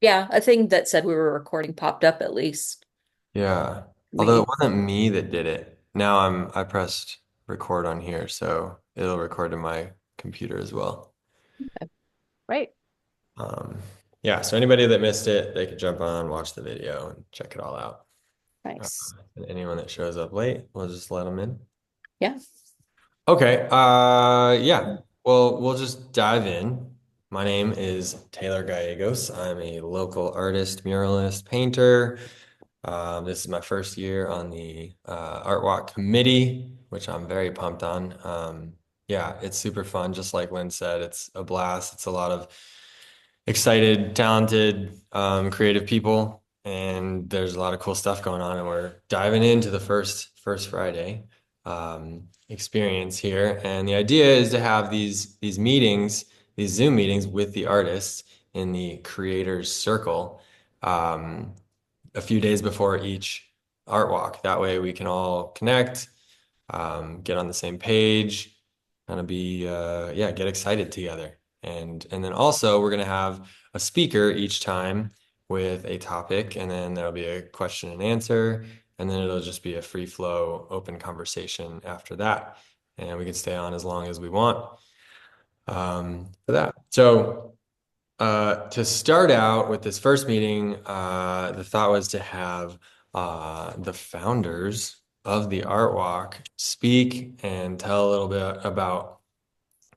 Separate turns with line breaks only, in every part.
Yeah, a thing that said we were recording popped up at least
Yeah.
for
Although
me.
it wasn't me that did it. Now I pressed record on here, so it'll record to my computer as well.
Right.
Um, yeah, so anybody that missed it, they could jump on, watch the video, and check it all out. Uh,
Nice.
and anyone that shows up late, we'll just let them in.
Yeah.
Okay, yeah. Well, we'll just dive in. My name is Taylor Gallegos. I'm a local artist, muralist, painter. This is my first year on the Art Walk committee, which I'm very pumped on. Yeah, it's super fun. Just like Lynn said, it's a blast. It's a lot of excited, talented, creative people, and there's a lot of cool stuff going on. And we're diving into the first Friday experience here. And the idea is to have these meetings, these Zoom meetings with the artists in the creators circle. Um, a few days before each art walk. That way we can all connect, get on the same page, kind of be yeah, get excited together. And then also we're gonna have a speaker each time with a topic, and then there'll be a question and answer, and then it'll just be a free flow, open conversation after that. And we can stay on as long as we want for that. So to start out with this first meeting, the thought was to have the founders of the Art Walk speak and tell a little bit about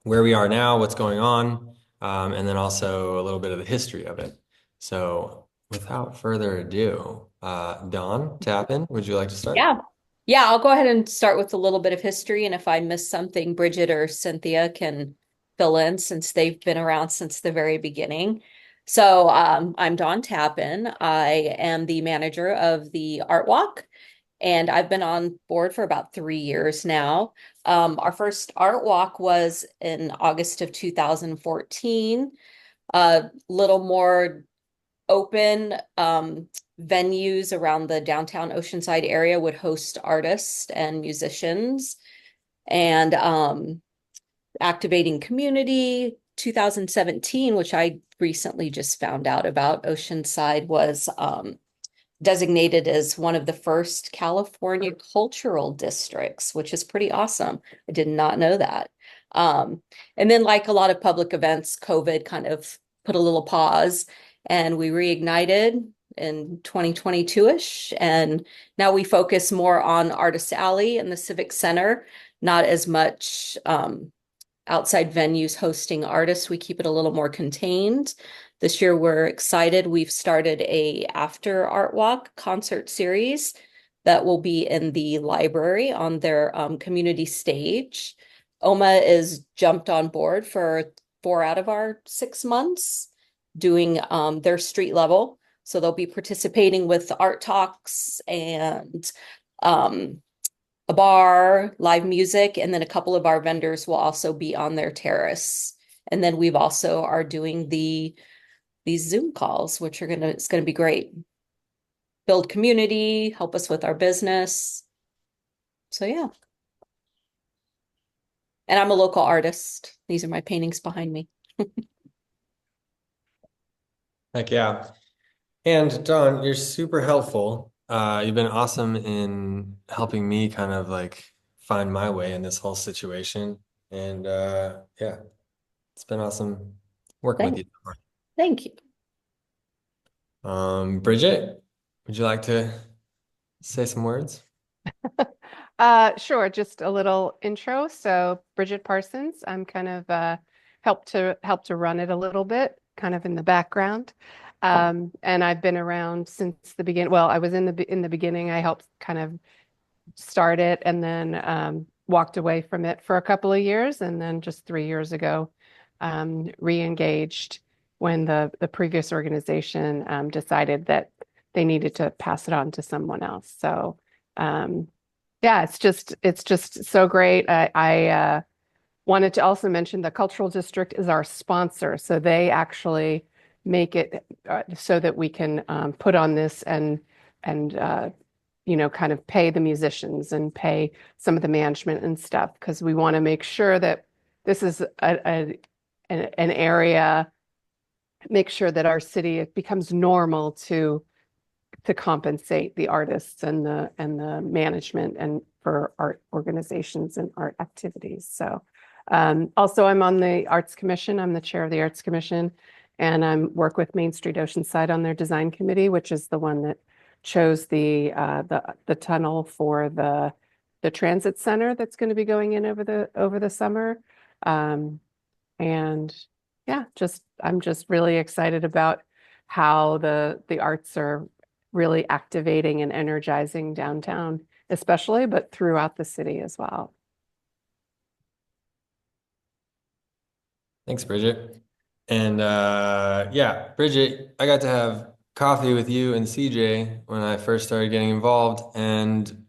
where we are now, what's going on, and then also a little bit of the history of it. So, without further ado, Dawn Tappan, would you like to start?
Yeah. Yeah, I'll go ahead and start with a little bit of history. And if I miss something, Bridget or Cynthia can fill in since they've been around since the very beginning. So I'm Dawn Tappan. I am the manager of the Art Walk, and I've been on board for about 3 years now. Our first Art Walk was in August of 2014, a little more open venues around the downtown Oceanside area would host artists and musicians and activating community. 2017, which I recently just found out about, Oceanside was designated as one of the first California cultural districts, which is pretty awesome. I did not know that. Um, and then, like a lot of public events, COVID kind of put a little pause and we reignited in 2022-ish. And now we focus more on Artist Alley and the Civic Center, not as much outside venues hosting artists. We keep it a little more contained. This year we're excited. We've started a after art walk concert series that will be in the library on their community stage. OMA is jumped on board for 4 out of our 6 months doing their street level. So they'll be participating with art talks and um, a bar, live music, and then a couple of our vendors will also be on their terrace. And then we've also are doing these Zoom calls, which are it's gonna be great. Build community, help us with our business. So yeah. And I'm a local artist. These are my paintings behind me.
Heck yeah. And Dawn, you're super helpful. You've been awesome in helping me kind of like find my way in this whole situation. And yeah, it's been awesome working with
Thank,
you.
thank you.
Bridget, would you like to say some words?
Sure, just a little intro. So Bridget Parsons, I'm kind of help to run it a little bit, kind of in the background. And I've been around since the beginning. Well, I was in the beginning. I helped kind of start it and then walked away from it for a couple of years, and then just 3 years ago, re-engaged when the previous organization decided that they needed to pass it on to someone else. So yeah, it's just so great. I wanted to also mention the cultural district is our sponsor, so they actually make it so that we can put on this and kind of pay the musicians and pay some of the management and stuff because we want to make sure that this is an area make sure that our city it becomes normal to compensate the artists and the management and for art organizations and art activities. So also I'm on the Arts Commission. I'm the chair of the Arts Commission, and I work with Main Street Oceanside on their design committee, which is the one that chose the tunnel for the transit center that's going to be going in over the summer. And yeah, I'm just really excited about how the arts are really activating and energizing downtown, especially, but throughout the city as well.
Thanks, Bridget. And yeah, Bridget, I got to have coffee with you and CJ when I first started getting involved. And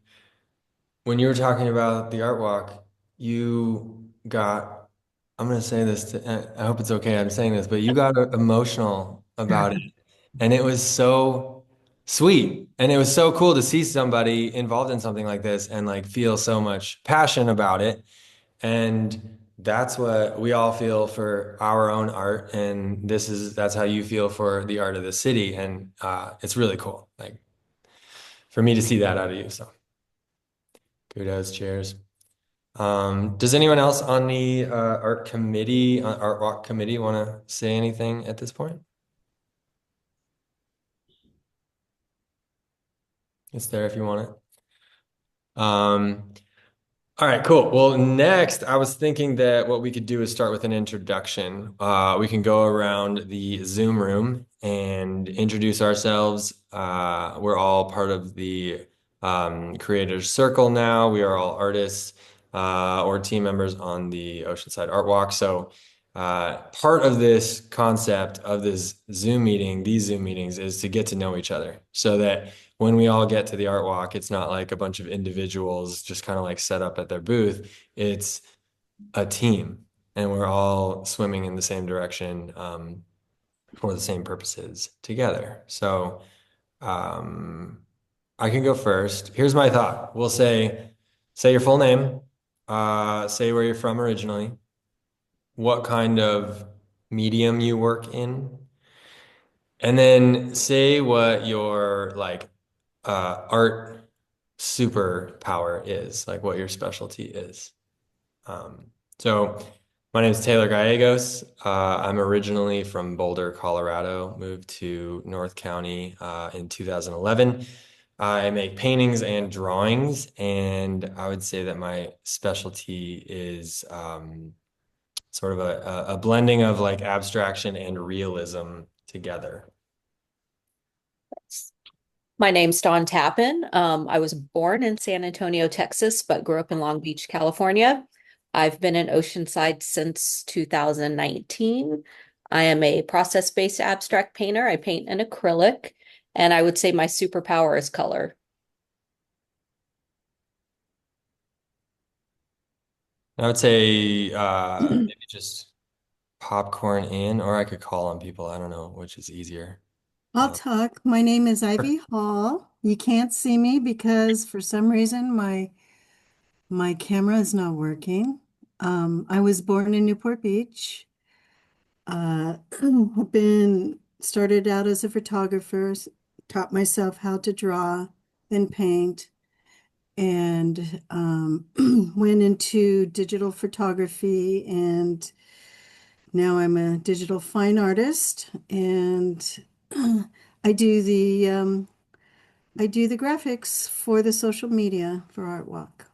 when you were talking about the art walk, you got, I'm going to say this, I hope it's okay, I'm saying this, but you got emotional about it. And it was so sweet. And it was so cool to see somebody involved in something like this and like feel so much passion about it. And that's what we all feel for our own art. And that's how you feel for the art of the city. And it's really cool. Like for me to see that out of you. So kudos, cheers. Does anyone else on the art walk committee want to say anything at this point? It's there if you want it. All right, cool. Well, next, I was thinking that what we could do is start with an introduction. We can go around the Zoom room and introduce ourselves. We're all part of the Creators Circle now. We are all artists or team members on the Oceanside Art Walk. So, part of this concept of these Zoom meetings, is to get to know each other so that when we all get to the art walk, it's not like a bunch of individuals just kind of like set up at their booth. It's a team, and we're all swimming in the same direction for the same purposes together. So I can go first. Here's my thought. We'll say your full name, say where you're from originally, what kind of medium you work in, and then say what your like art superpower is, like what your specialty is. So my name is Taylor Gallegos. I'm originally from Boulder, Colorado, moved to North County in 2011. I make paintings and drawings, and I would say that my specialty is sort of a blending of like abstraction and realism together.
My name's Dawn Tappan. I was born in San Antonio, Texas, but grew up in Long Beach, California. I've been in Oceanside since 2019. I am a process-based abstract painter. I paint in acrylic, and I would say my superpower is color.
I would say maybe just popcorn in, or I could call on people. I don't know which is easier.
I'll talk. My name is Ivy Hall. You can't see me because for some reason my camera is not working. I was born in Newport Beach. I've been started out as a photographer, taught myself how to draw, then paint, and went into digital photography, and now I'm a digital fine artist, and I do the graphics for the social media for Art Walk.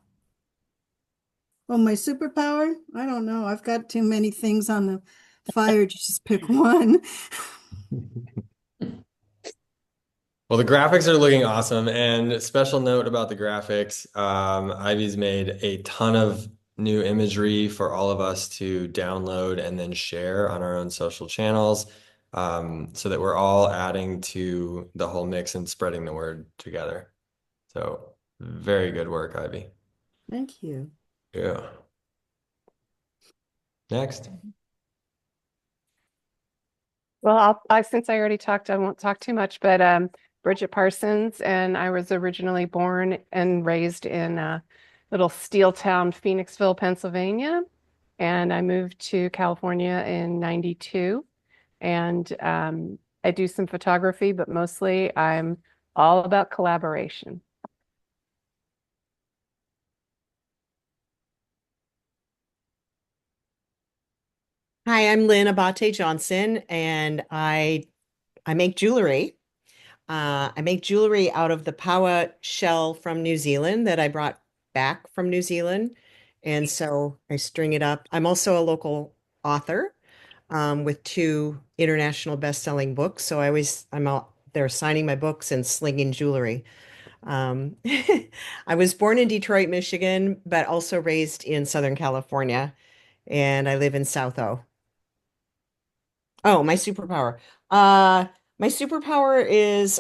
Well, my superpower? I don't know. I've got too many things on the fire to just pick one.
Well, the graphics are looking awesome. And special note about the graphics, Ivy's made a ton of new imagery for all of us to download and then share on our own social channels, so that we're all adding to the whole mix and spreading the word together. So very good work, Ivy.
Thank you.
Yeah. Next.
Well, since I already talked, I won't talk too much, but Bridget Parsons, and I was originally born and raised in little steel town, Phoenixville, Pennsylvania, and I moved to California in '92, and I do some photography, but mostly I'm all about collaboration.
Hi, I'm Lynn Abate Johnson, and I make jewelry. I make jewelry out of the Paua shell from New Zealand that I brought back from New Zealand, and so I string it up. I'm also a local author with two international best-selling books, so I'm out there signing my books and slinging jewelry. Um, I was born in Detroit, Michigan, but also raised in Southern California, and I live in South O. Oh, my superpower. Uh, my superpower is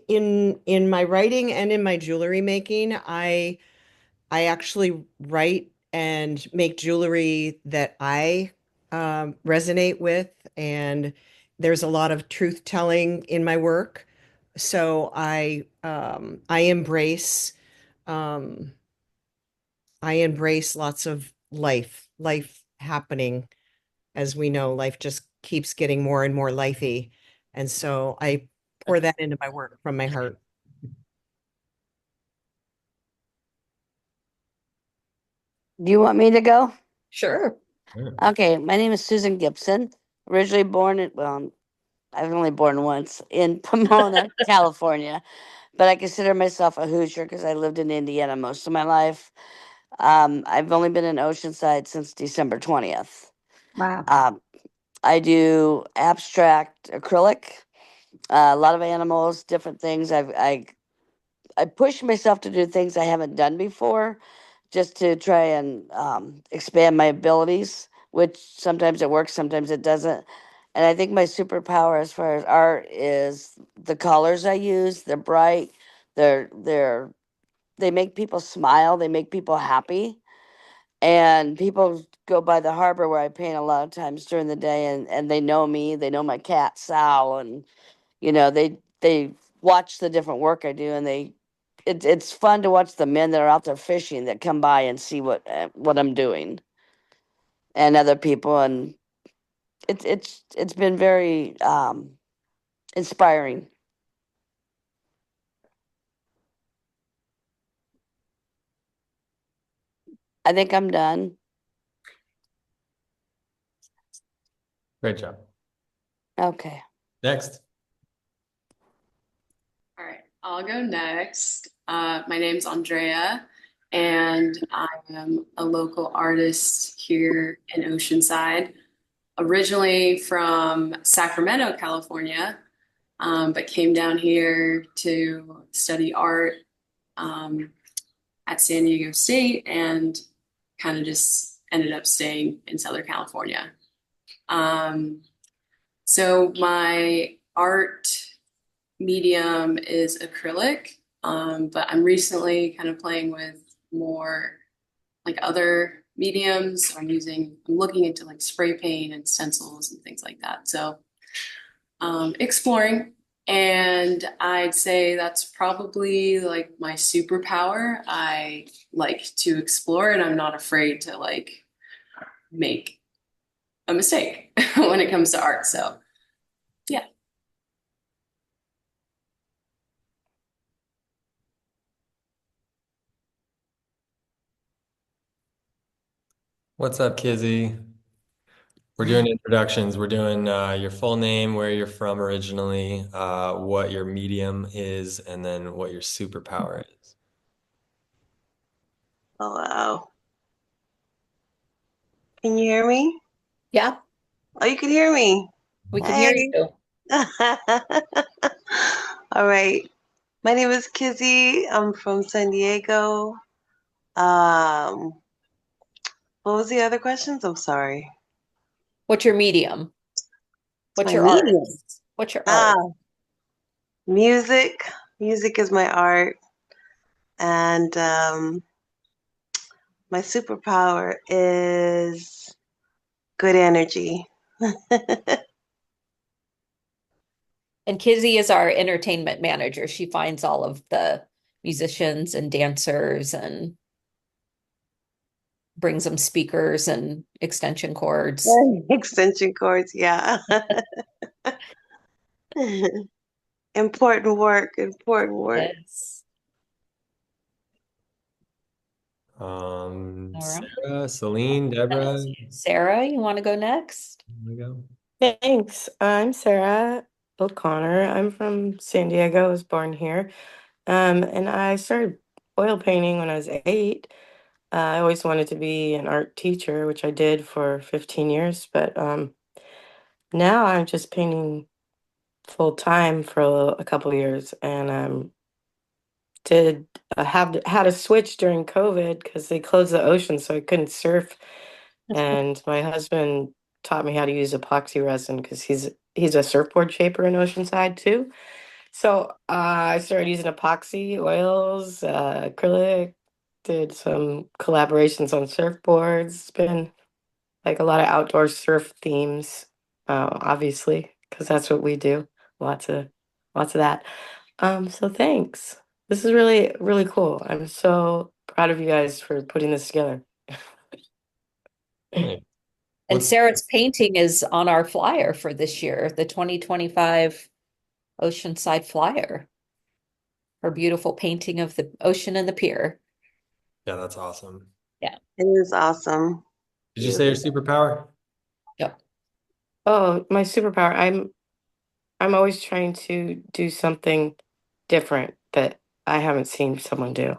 in my writing and in my jewelry making. I actually write and make jewelry that I resonate with, and there's a lot of truth telling in my work. So um, I embrace lots of life happening. As we know, life just keeps getting more and more lifey. And so I pour that into my work from my heart.
Do you want me to go?
Sure.
Yeah.
Okay, my name is Susan Gibson. Originally born in, well, I was only born once in Pomona, California, but I consider myself a Hoosier because I lived in Indiana most of my life. I've only been in Oceanside since December 20th.
Wow.
I do abstract acrylic, a lot of animals, different things. I push myself to do things I haven't done before, just to try and expand my abilities. Which sometimes it works, sometimes it doesn't. And I think my superpower as far as art is the colors I use. They're bright. They're they make people smile. They make people happy. And people go by the harbor where I paint a lot of times during the day, and they know me. They know my cat Sal, and they watch the different work I do, and it's fun to watch the men that are out there fishing that come by and see what I'm doing, and other people, and it's been very inspiring. I think I'm done.
Great job.
Okay.
Next.
All right, I'll go next. My name's Andrea, and I am a local artist here in Oceanside, originally from Sacramento, California, but came down here to study art at San Diego State and kind of just ended up staying in Southern California. So my art medium is acrylic, but I'm recently kind of playing with more like other mediums. I'm looking into like spray paint and stencils and things like that. So exploring. And I'd say that's probably like my superpower. I like to explore and I'm not afraid to like make a mistake when it comes to art. So yeah.
What's up, Kizzy? We're doing introductions. We're doing your full name, where you're from originally, what your medium is, and then what your superpower is.
Oh, wow. Can you hear me?
Yeah,
Oh, you can hear me.
we can hear
Hey.
you.
All right. My name is Kizzy. I'm from San Diego. Um, what was the other questions? I'm sorry.
What's your medium?
It's
What's
my
your art?
medium.
What's your
Ah,
art?
music. Music is my art. And my superpower is good energy.
And Kizzy is our entertainment manager. She finds all of the musicians and dancers and brings them speakers and extension cords.
Extension cords, yeah. Important work, important work.
Yes. All right.
Sarah, Celine, Deborah,
Sarah, you want to go next?
here we go.
Thanks. I'm Sarah O'Connor. I'm from San Diego. I was born here. And I started oil painting when I was 8. I always wanted to be an art teacher, which I did for 15 years, but now I'm just painting full time for a couple years, and did have had a switch during COVID because they closed the ocean, so I couldn't surf. And my husband taught me how to use epoxy resin because he's a surfboard shaper in Oceanside too. So I started using epoxy oils, acrylic, did some collaborations on surfboards. It's been like a lot of outdoor surf themes, obviously, because that's what we do. Lots of lots of that. So thanks. This is really, really cool. I'm so proud of you guys for putting this together.
Hey,
And
what's
Sarah's painting is on our flyer for this year, the 2025 Oceanside flyer. Her beautiful painting of the ocean and the pier.
yeah, that's awesome.
Yeah.
It is awesome.
Did you say your superpower?
Yep.
Oh, my superpower. I'm always trying to do something different that I haven't seen someone do.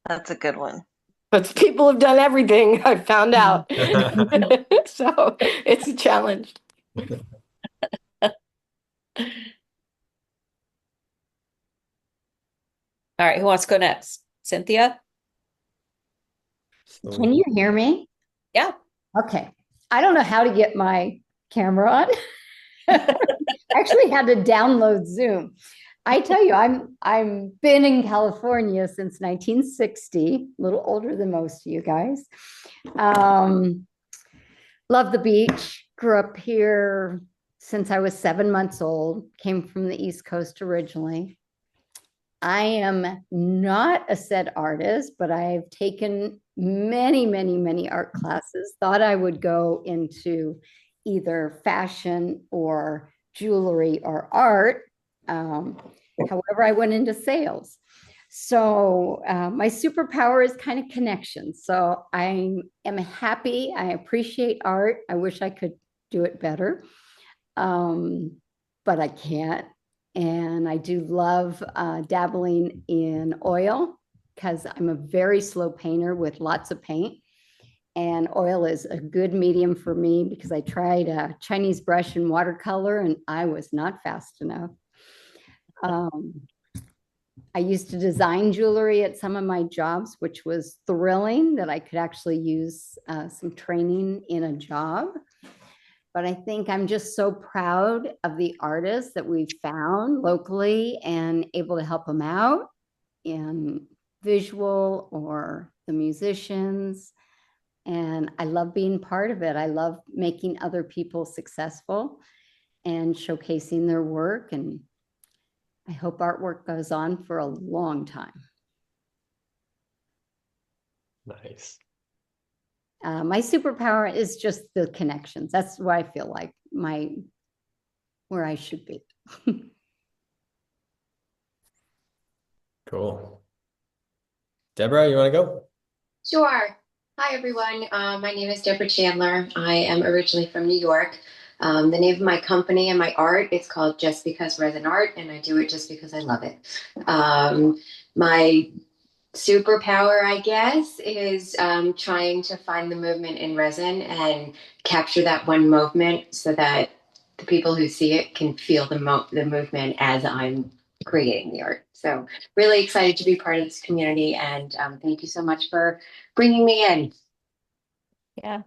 That's a good one.
But people have done everything, I found out.
Mhm.
So it's a challenge.
All right, who wants to go next? Cynthia?
Can
Celine.
you hear me?
Yeah.
Okay. I don't know how to get my camera on. Actually had to download Zoom. I tell you, I'm been in California since 1960, a little older than most of you guys. Um, love the beach. Grew up here since I was 7 months old. Came from the East Coast originally. I am not a set artist, but I've taken many, many, many art classes. Thought I would go into either fashion or jewelry or art. However, I went into sales. So my superpower is kind of connection. So I am happy. I appreciate art. I wish I could do it better, but I can't. And I do love dabbling in oil because I'm a very slow painter with lots of paint. And oil is a good medium for me because I tried a Chinese brush and watercolor and I was not fast enough. I used to design jewelry at some of my jobs, which was thrilling that I could actually use some training in a job. But I think I'm just so proud of the artists that we've found locally and able to help them out in visual or the musicians. And I love being part of it. I love making other people successful and showcasing their work. And I hope artwork goes on for a long time.
Nice.
My superpower is just the connections. That's what I feel like where I should be.
Cool. Deborah, you want to go?
Sure. Hi, everyone. My name is Deborah Chandler. I am originally from New York. The name of my company and my art is called Just Because Resin Art, and I do it just because I love it. My superpower, I guess, is trying to find the movement in resin and capture that one movement so that the people who see it can feel the movement as I'm creating the art. So really excited to be part of this community, and thank you so much for bringing me in.
Yeah.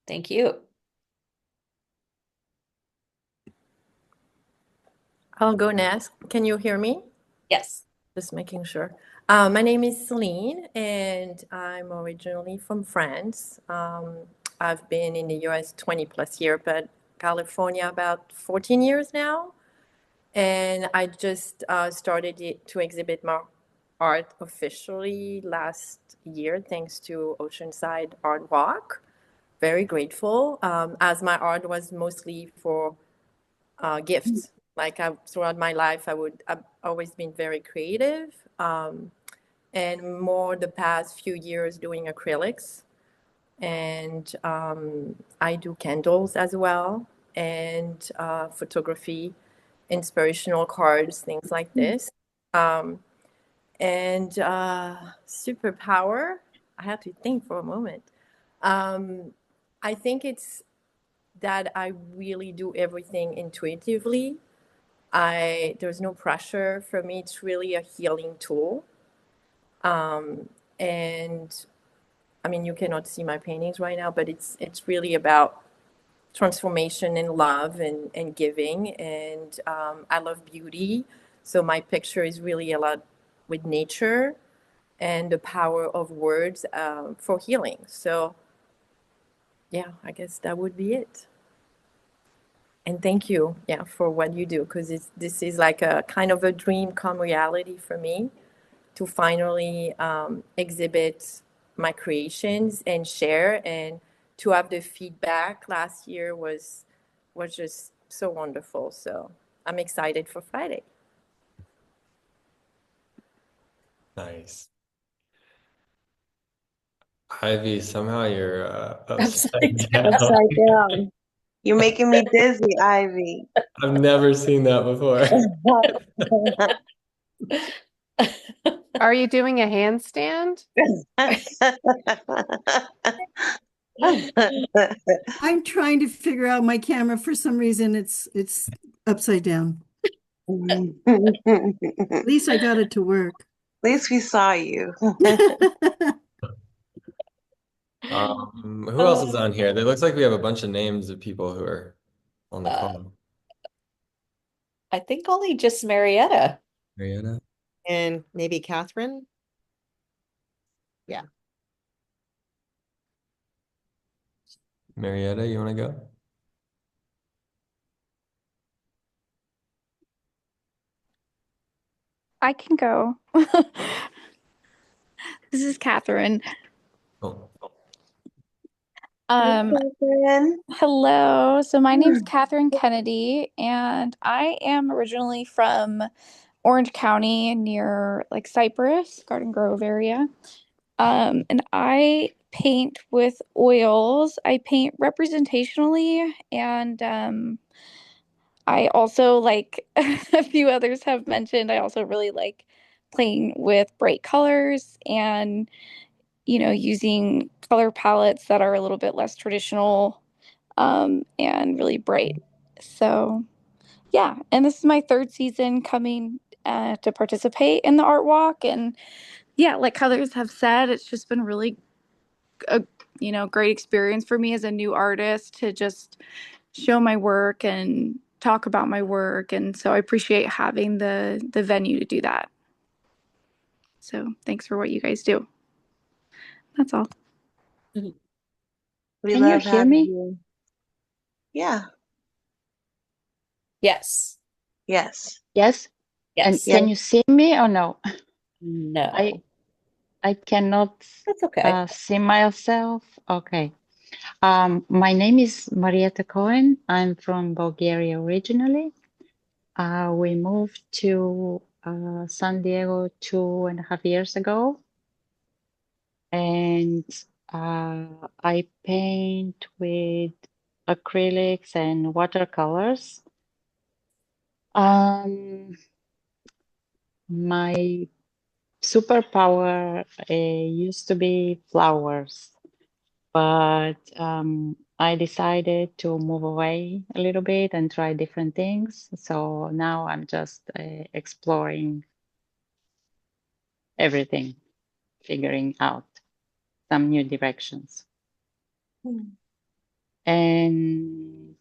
Thank you.
I'll go next. Can you hear me?
Yes.
Just making sure. My name is Celine, and I'm originally from France. I've been in the US 20 plus years, but California about 14 years now. And I just started to exhibit my art officially last year, thanks to Oceanside Art Walk very grateful, as my art was mostly for gifts. Like throughout my life, I've always been very creative, and more the past few years doing acrylics. And I do candles as well, and photography, inspirational cards, things like this. Um, and superpower, I have to think for a moment. I think it's that I really do everything intuitively. There's no pressure for me. It's really a healing tool. And I mean, you cannot see my paintings right now, but it's really about transformation and love and giving. And I love beauty. So my picture is really a lot with nature and the power of words for healing. So yeah, I guess that would be it. And thank you, yeah, for what you do, because this is like a kind of a dream come reality for me to finally exhibit my creations and share, and to have the feedback last year was just so wonderful. So I'm excited for Friday.
Nice. Ivy, somehow you're
Upside
upside
down.
down.
Upside down. You're making me dizzy, Ivy.
I've never seen that before.
Are you doing a handstand?
I'm trying to figure out my camera. For some reason, it's upside down. At least I got it to work.
At least we saw you.
Who else is on here? It looks like we have a bunch of names of people who are on the call.
I think only just Marietta.
Marietta?
And maybe Catherine? Yeah.
Marietta, you want to go?
I can go. This is Catherine.
Oh.
Hello. So my name's Catherine Kennedy, and I am originally from Orange County near like Cypress, Garden Grove area. And I paint with oils. I paint representationally, and I also, like a few others have mentioned, I also really like playing with bright colors and, using color palettes that are a little bit less traditional, and really bright. So, yeah. And this is my third season coming to participate in the art walk. And yeah, like others have said, it's just been really a, great experience for me as a new artist to just show my work and talk about my work. And so I appreciate having the venue to do that. So thanks for what you guys do. That's all.
We
Can you
love
hear
having
me?
you. Yeah.
Yes.
Yes.
Yes. And
Yes.
can you see me or no?
No.
I cannot
That's okay.
see myself. Okay. My name is Marietta Cohen. I'm from Bulgaria originally. We moved to San Diego 2.5 years ago, and I paint with acrylics and watercolors. My superpower used to be flowers, but I decided to move away a little bit and try different things. So now I'm just exploring everything, figuring out some new directions. And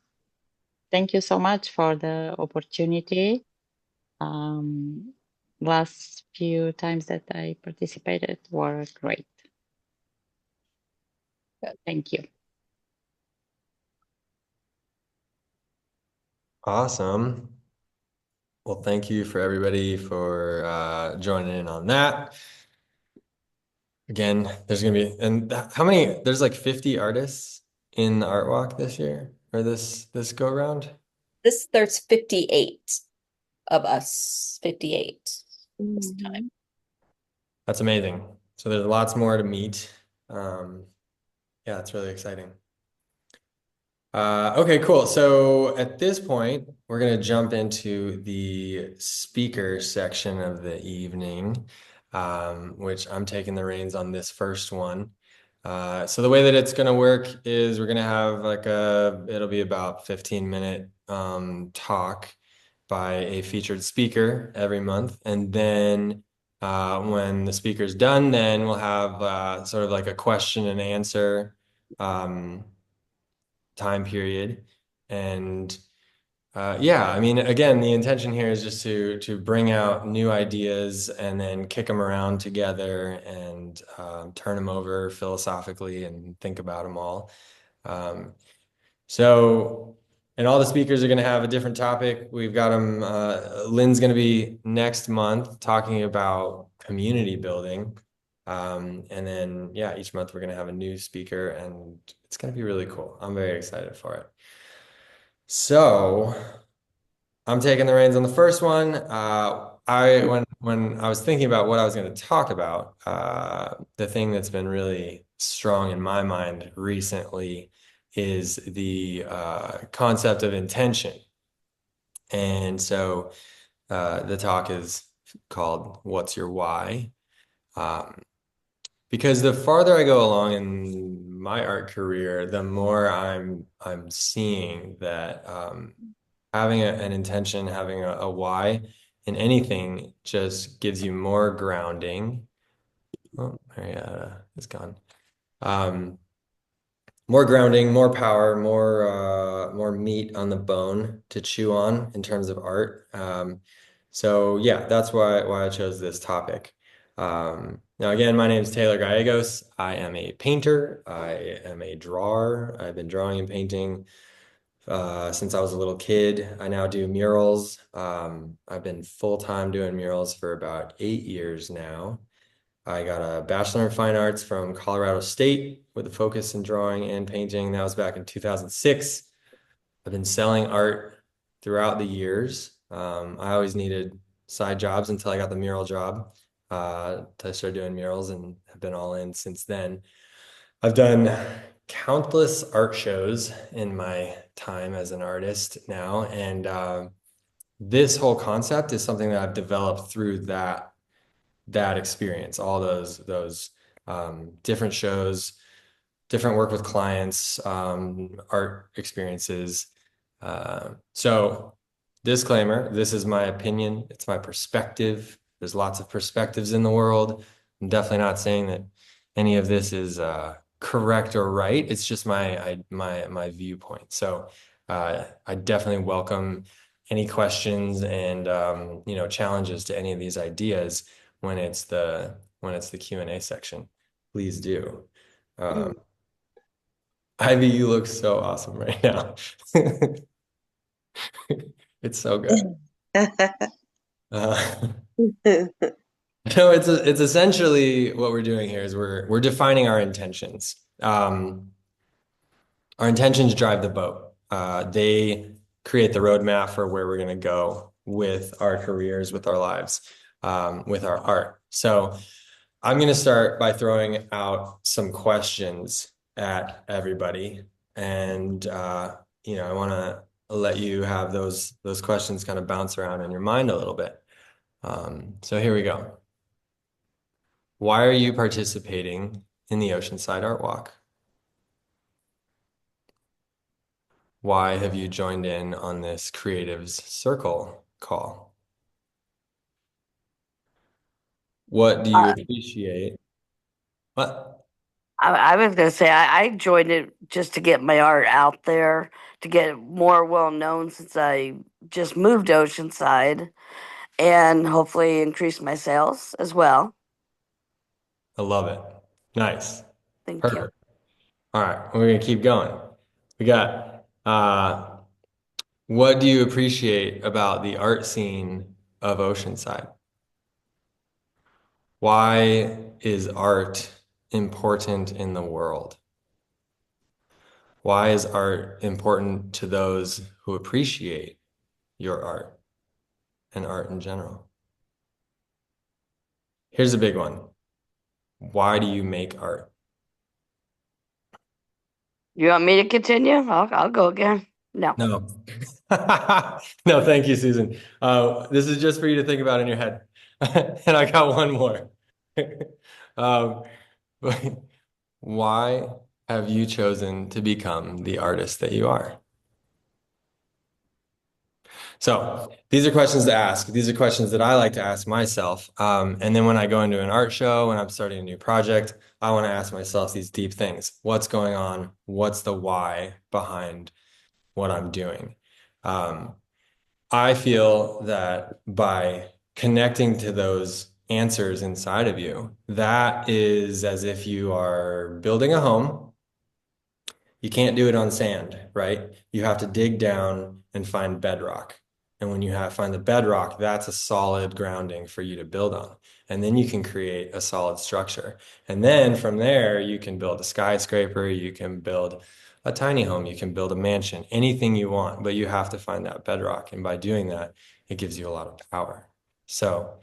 thank you so much for the opportunity. Last few times that I participated were great. Thank you.
Awesome. Well, thank you for everybody for joining in on that. Again, there's gonna be, and how many? There's like 50 artists in the art walk this year or this go round?
There's 58 of us, 58 this time.
That's amazing. So there's lots more to meet. Yeah, it's really exciting. Okay, cool. So at this point, we're going to jump into the speaker section of the evening, which I'm taking the reins on this first one. So the way that it's going to work is we're going to have it'll be about 15-minute talk by a featured speaker every month. And then when the speaker's done, then we'll have sort of like a question and answer time period. And yeah, I mean, again, the intention here is just to bring out new ideas and then kick them around together and turn them over philosophically and think about them all. So, and all the speakers are going to have a different topic. We've got them. Lynn's going to be next month talking about community building. And then, yeah, each month we're going to have a new speaker and it's going to be really cool. I'm very excited for it. So I'm taking the reins on the first one. When I was thinking about what I was going to talk about, the thing that's been really strong in my mind recently is the concept of intention. And so the talk is called "What's Your Why?" Because the farther I go along in my art career, the more I'm seeing that having an intention, having a why in anything just gives you more grounding. Oh, Marietta is gone. More grounding, more power, more meat on the bone to chew on in terms of art. So yeah, that's why I chose this topic. Now again, my name is Taylor Gallegos. I am a painter. I am a drawer. I've been drawing and painting since I was a little kid. I now do murals. I've been full-time doing murals for about 8 years now. I got a Bachelor in Fine Arts from Colorado State with a focus in drawing and painting. That was back in 2006. I've been selling art throughout the years. I always needed side jobs until I got the mural job to start doing murals and have been all in since then. I've done countless art shows in my time as an artist now, and this whole concept is something that I've developed through that experience, all those different shows, different work with clients, art experiences. So disclaimer, this is my opinion. It's my perspective. There's lots of perspectives in the world. I'm definitely not saying that any of this is correct or right. It's just my viewpoint. So I definitely welcome any questions and challenges to any of these ideas when it's the Q&A section. Please do. Ivy, you look so awesome right now. It's so good. No, it's essentially what we're doing here is we're defining our intentions. Our intentions drive the boat. They create the roadmap for where we're going to go with our careers, with our lives, with our art. So I'm going to start by throwing out some questions at everybody. And, I want to let you have those questions kind of bounce around in your mind a little bit. So here we go. Why are you participating in the Oceanside Art Walk? Why have you joined in on this Creatives Circle call? What do you appreciate? What?
I was going to say, I joined it just to get my art out there, to get more well known since I just moved to Oceanside, and hopefully increase my sales as well.
I love it. Nice.
Thank you.
Perfect. All right, we're gonna keep going. We got what do you appreciate about the art scene of Oceanside? Why is art important in the world? Why is art important to those who appreciate your art and art in general? Here's a big one. Why do you make art?
You want me to continue? I'll go again. No.
No. No, thank you, Susan. This is just for you to think about in your head. And I got one more. Um, why have you chosen to become the artist that you are? So these are questions to ask. These are questions that I like to ask myself. And then when I go into an art show, when I'm starting a new project, I want to ask myself these deep things. What's going on? What's the why behind what I'm doing? I feel that by connecting to those answers inside of you, that is as if you are building a home. You can't do it on sand, right? You have to dig down and find bedrock. And when you find the bedrock, that's a solid grounding for you to build on. And then you can create a solid structure. And then from there, you can build a skyscraper, you can build a tiny home, you can build a mansion, anything you want, but you have to find that bedrock. And by doing that, it gives you a lot of power. So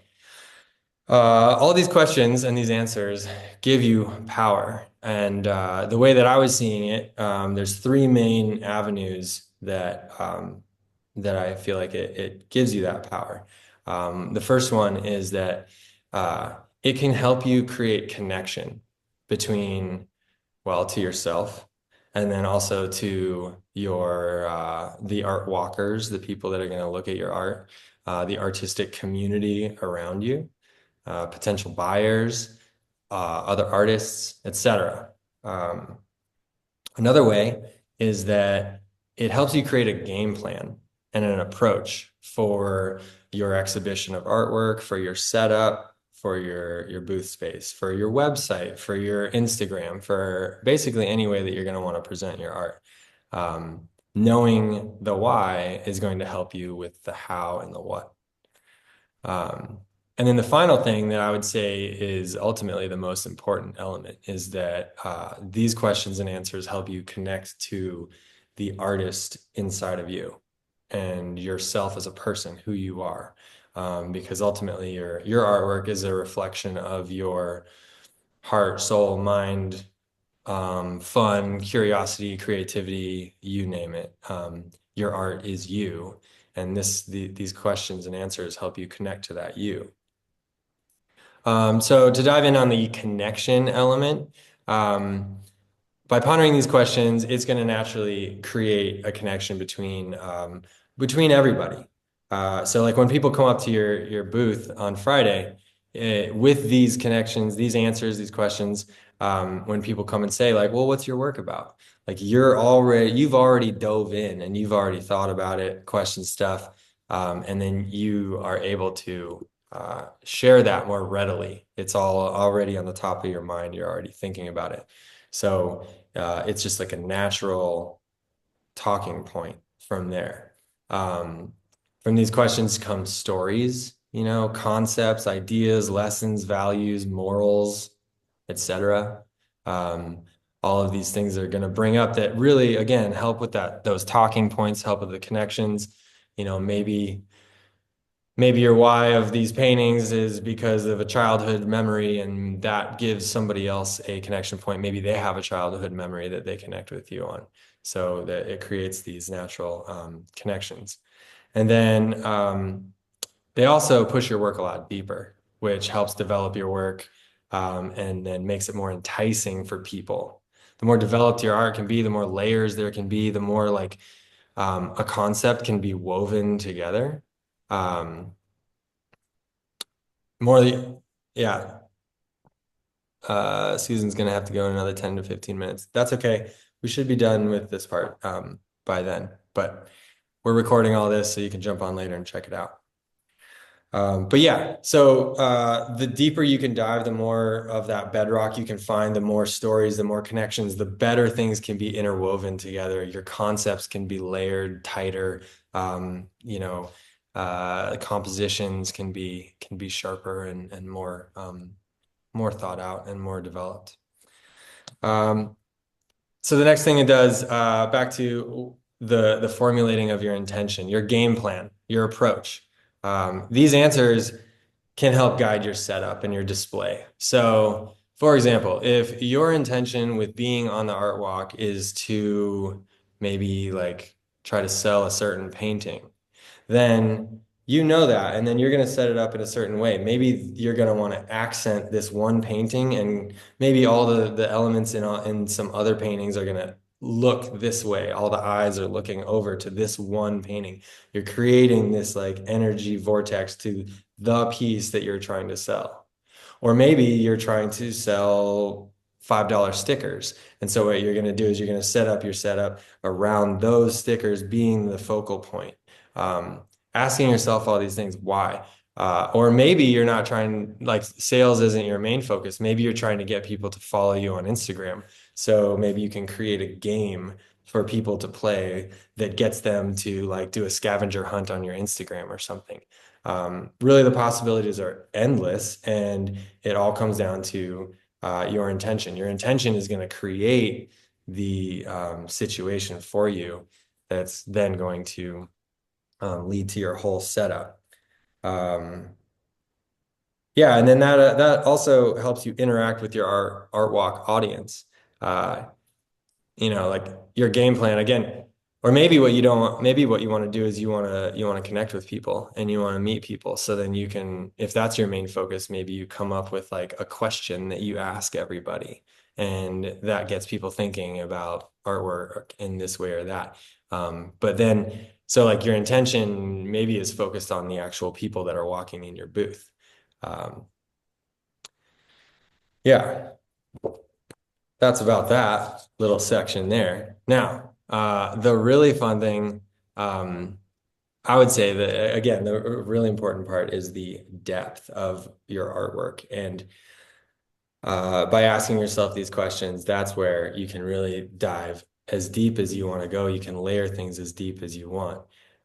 all these questions and these answers give you power. And the way that I was seeing it, there's three main avenues that I feel like it gives you that power. The first one is that it can help you create connection between, well, to yourself, and then also to the art walkers, the people that are going to look at your art, the artistic community around you, potential buyers, other artists, etc. Another way is that it helps you create a game plan and an approach for your exhibition of artwork, for your setup, for your booth space, for your website, for your Instagram, for basically any way that you're going to want to present your art. Knowing the why is going to help you with the how and the what. And then the final thing that I would say is ultimately the most important element is that these questions and answers help you connect to the artist inside of you and yourself as a person, who you are. Because ultimately your artwork is a reflection of your heart, soul, mind, fun, curiosity, creativity, you name it. Your art is you. And these questions and answers help you connect to that you. So to dive in on the connection element, by pondering these questions, it's going to naturally create a connection between everybody. So like when people come up to your booth on Friday, with these connections, these answers, these questions, when people come and say like, well, what's your work about? Like you've already dove in and you've already thought about it, questioned stuff, and then you are able to share that more readily. It's all already on the top of your mind. You're already thinking about it. So it's just like a natural talking point from there. From these questions come stories, concepts, ideas, lessons, values, morals, etc. All of these things are going to bring up that really, again, help with those talking points, help with the connections. Maybe your why of these paintings is because of a childhood memory, and that gives somebody else a connection point. Maybe they have a childhood memory that they connect with you on, so that it creates these natural connections. And then they also push your work a lot deeper, which helps develop your work and then makes it more enticing for people. The more developed your art can be, the more layers there can be, the more like a concept can be woven together. Yeah. Susan's gonna have to go in another 10 to 15 minutes. That's okay. We should be done with this part by then, but we're recording all this so you can jump on later and check it out. But yeah, so the deeper you can dive, the more of that bedrock you can find, the more stories, the more connections, the better things can be interwoven together. Your concepts can be layered tighter. Compositions can be sharper and more thought out and more developed. So So the next thing it does, back to the formulating of your intention, your game plan, your approach. These answers can help guide your setup and your display. So, for example, if your intention with being on the art walk is to maybe like try to sell a certain painting, then you know that, and then you're going to set it up in a certain way. Maybe you're going to want to accent this one painting, and maybe all the elements in some other paintings are going to look this way. All the eyes are looking over to this one painting. You're creating this like energy vortex to the piece that you're trying to sell. Or maybe you're trying to sell $5 stickers. And so what you're going to do is you're going to set up your setup around those stickers being the focal point. Asking yourself all these things, why? Or maybe you're not trying, like sales isn't your main focus. Maybe you're trying to get people to follow you on Instagram. So maybe you can create a game for people to play that gets them to like do a scavenger hunt on your Instagram or something. Really, the possibilities are endless, and it all comes down to your intention. Your intention is going to create the situation for you that's then going to lead to your whole setup. Yeah, and then that also helps you interact with your art walk audience. Uh, like your game plan again, or maybe what you don't want, maybe what you want to do is you want to connect with people and you want to meet people. So then you can, if that's your main focus, maybe you come up with like a question that you ask everybody, and that gets people thinking about artwork in this way or that. But then, so like your intention maybe is focused on the actual people that are walking in your booth. Yeah. That's about that little section there. Now, the really fun thing, I would say that again, the really important part is the depth of your artwork. And by asking yourself these questions, that's where you can really dive as deep as you want to go. You can layer things as deep as you want.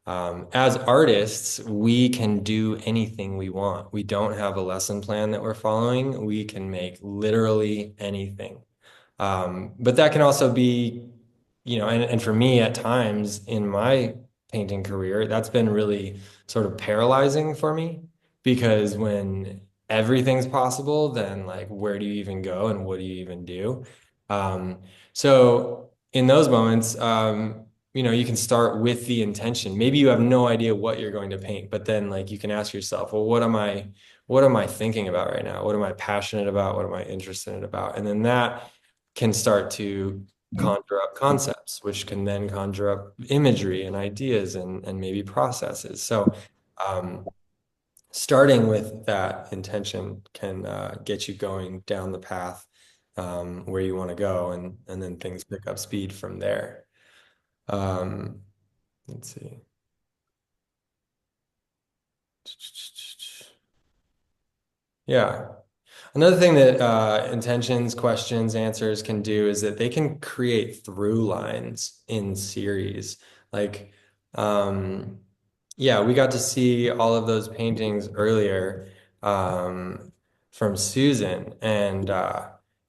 As artists, we can do anything we want. We don't have a lesson plan that we're following. We can make literally anything. But that can also be, and for me at times in my painting career, that's been really sort of paralyzing for me, because when everything's possible, then like, where do you even go and what do you even do? So in those moments, you can start with the intention. Maybe you have no idea what you're going to paint, but then like you can ask yourself, well, what am I thinking about right now? What am I passionate about? What am I interested about? And then that can start to conjure up concepts, which can then conjure up imagery and ideas and maybe processes. So starting with that intention can get you going down the path where you want to go, and then things pick up speed from there. Let's see. Yeah. Another thing that intentions, questions, answers can do is that they can create through lines in series. Like, yeah, we got to see all of those paintings earlier from Susan, and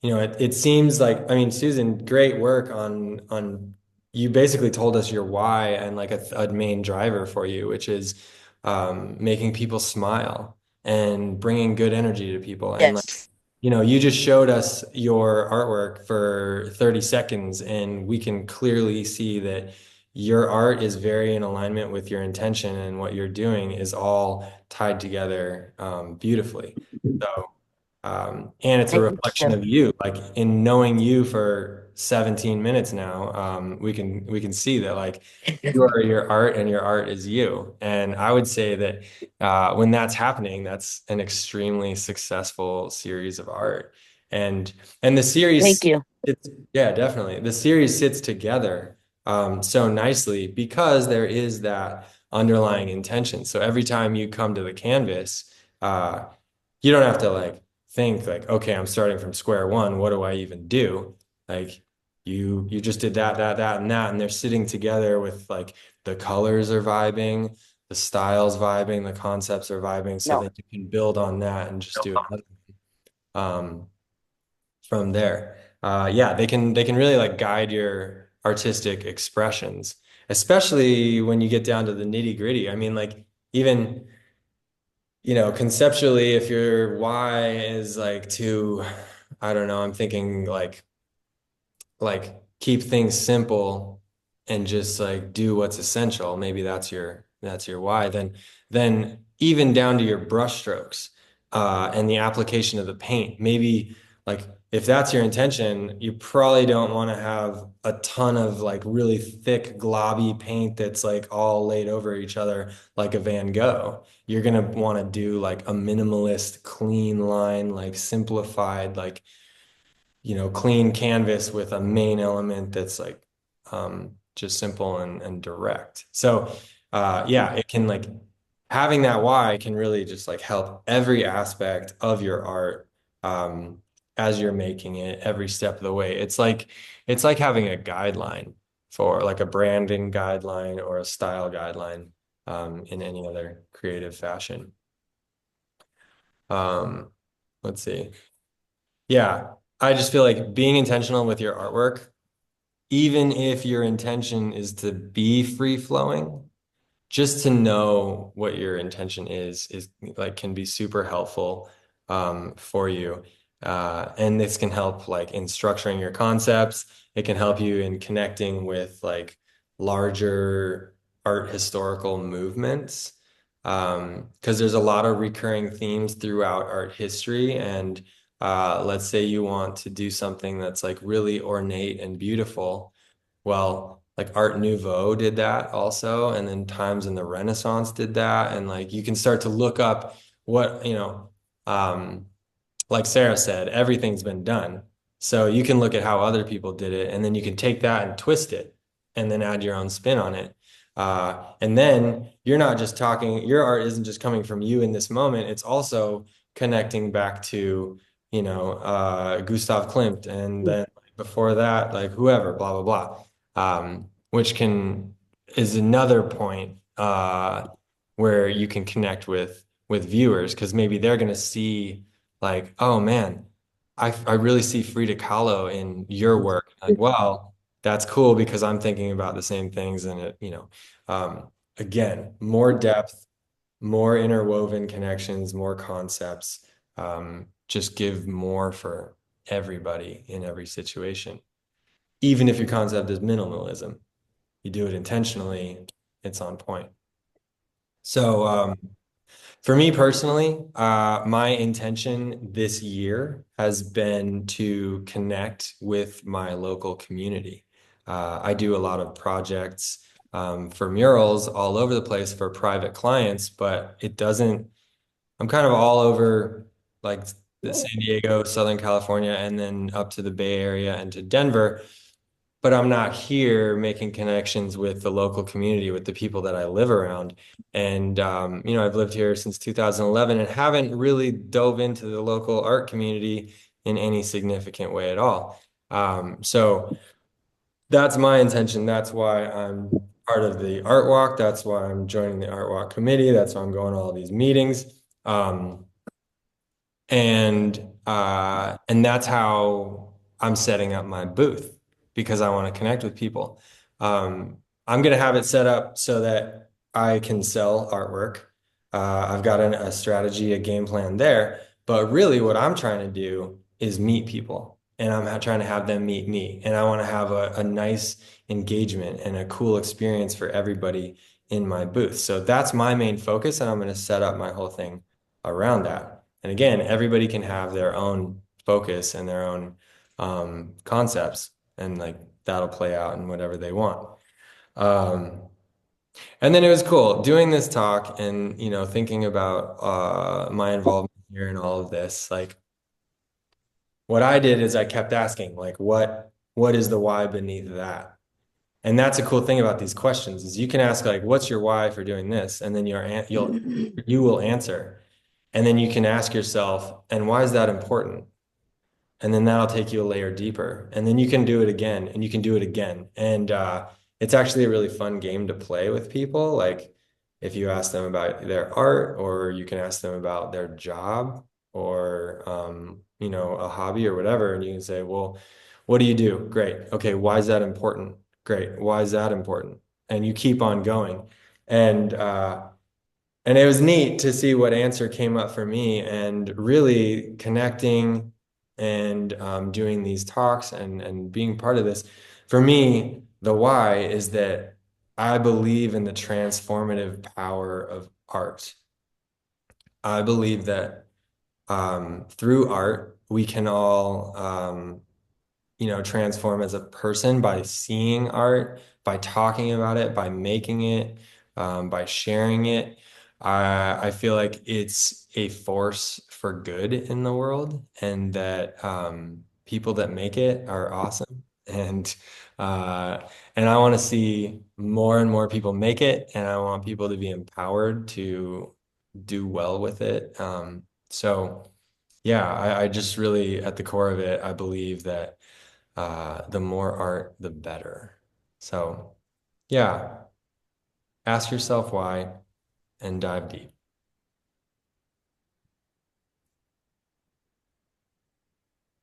it seems like, I mean, Susan, great work on you basically told us your why and like a main driver for you, which is making people smile and bringing good energy to people. And like,
Yes.
you just showed us your artwork for 30 seconds, and we can clearly see that your art is very in alignment with your intention, and what you're doing is all tied together beautifully. So, and it's a
Thank
reflection
you.
of you. Like in knowing you for 17 minutes now, we can see that like you are your art and your art is you. And I would say that when that's happening, that's an extremely successful series of art. And the series,
Thank you.
yeah, definitely. The series sits together so nicely because there is that underlying intention. So every time you come to the canvas, you don't have to like think like, okay, I'm starting from square one. What do I even do? Like you just did that, and that, and they're sitting together with like the colors are vibing, the styles vibing, the concepts are vibing, so
No.
that you can build on that and just do another from there. yeah, they can really like guide your artistic expressions, especially when you get down to the nitty gritty. I mean, like even, conceptually, if your why is like to, I don't know, I'm thinking like keep things simple and just like do what's essential. Maybe that's your why. Then even down to your brush strokes and the application of the paint. Maybe like if that's your intention, you probably don't want to have a ton of like really thick globby paint that's like all laid over each other like a Van Gogh. You're gonna want to do like a minimalist, clean line, like simplified, like clean canvas with a main element that's like just simple and direct. So yeah, it can like having that why can really just like help every aspect of your art as you're making it every step of the way. It's like having a guideline for like a branding guideline or a style guideline in any other creative fashion. Um, let's see. Yeah, I just feel like being intentional with your artwork, even if your intention is to be free flowing, just to know what your intention is like can be super helpful for you. And this can help like in structuring your concepts. It can help you in connecting with like larger art historical movements. Because there's a lot of recurring themes throughout art history. And let's say you want to do something that's like really ornate and beautiful. Well, like Art Nouveau did that also, and then times in the Renaissance did that. And like you can start to look up what, like Sarah said, everything's been done. So you can look at how other people did it, and then you can take that and twist it and then add your own spin on it. And then you're not just talking, your art isn't just coming from you in this moment, it's also connecting back to, Gustav Klimt, and then before that, like whoever, blah, blah, blah. Which is another point where you can connect with viewers because maybe they're going to see like, oh man, I really see Frida Kahlo in your work. Like, well, that's cool because I'm thinking about the same things, and again, more depth, more interwoven connections, more concepts, just give more for everybody in every situation. Even if your concept is minimalism, you do it intentionally, it's on point. So, for me personally, my intention this year has been to connect with my local community. I do a lot of projects for murals all over the place for private clients, but I'm kind of all over like the San Diego, Southern California, and then up to the Bay Area and to Denver, but I'm not here making connections with the local community, with the people that I live around. And, I've lived here since 2011 and haven't really dove into the local art community in any significant way at all. So that's my intention. That's why I'm part of the art walk. That's why I'm joining the art walk committee. That's why I'm going to all these meetings. And that's how I'm setting up my booth because I want to connect with people. I'm going to have it set up so that I can sell artwork. I've got a strategy, a game plan there, but really what I'm trying to do is meet people, and I'm trying to have them meet me, and I want to have a nice engagement and a cool experience for everybody in my booth. So that's my main focus, and I'm going to set up my whole thing around that. And again, everybody can have their own focus and their own concepts, and like that'll play out in whatever they want. Um, and then it was cool doing this talk and thinking about my involvement here in all of this. Like what I did is I kept asking, like, what is the why beneath that? And that's a cool thing about these questions is you can ask like, what's your why for doing this? And then you will answer. And then you can ask yourself, and why is that important? And then that'll take you a layer deeper. And then you can do it again, and you can do it again. And it's actually a really fun game to play with people. Like if you ask them about their art, or you can ask them about their job, or a hobby or whatever, and you can say, well, What do you do? Great. Okay, why is that important? Great. Why is that important? And you keep on going. And and it was neat to see what answer came up for me and really connecting and doing these talks and being part of this. For me, the why is that I believe in the transformative power of art. I believe that through art, we can all transform as a person by seeing art, by talking about it, by making it, by sharing it. I feel like it's a force for good in the world, and that people that make it are awesome. Uh, and I want to see more and more people make it, and I want people to be empowered to do well with it. So yeah, I just really, at the core of it, I believe that the more art, the better. So, yeah, ask yourself why and dive deep.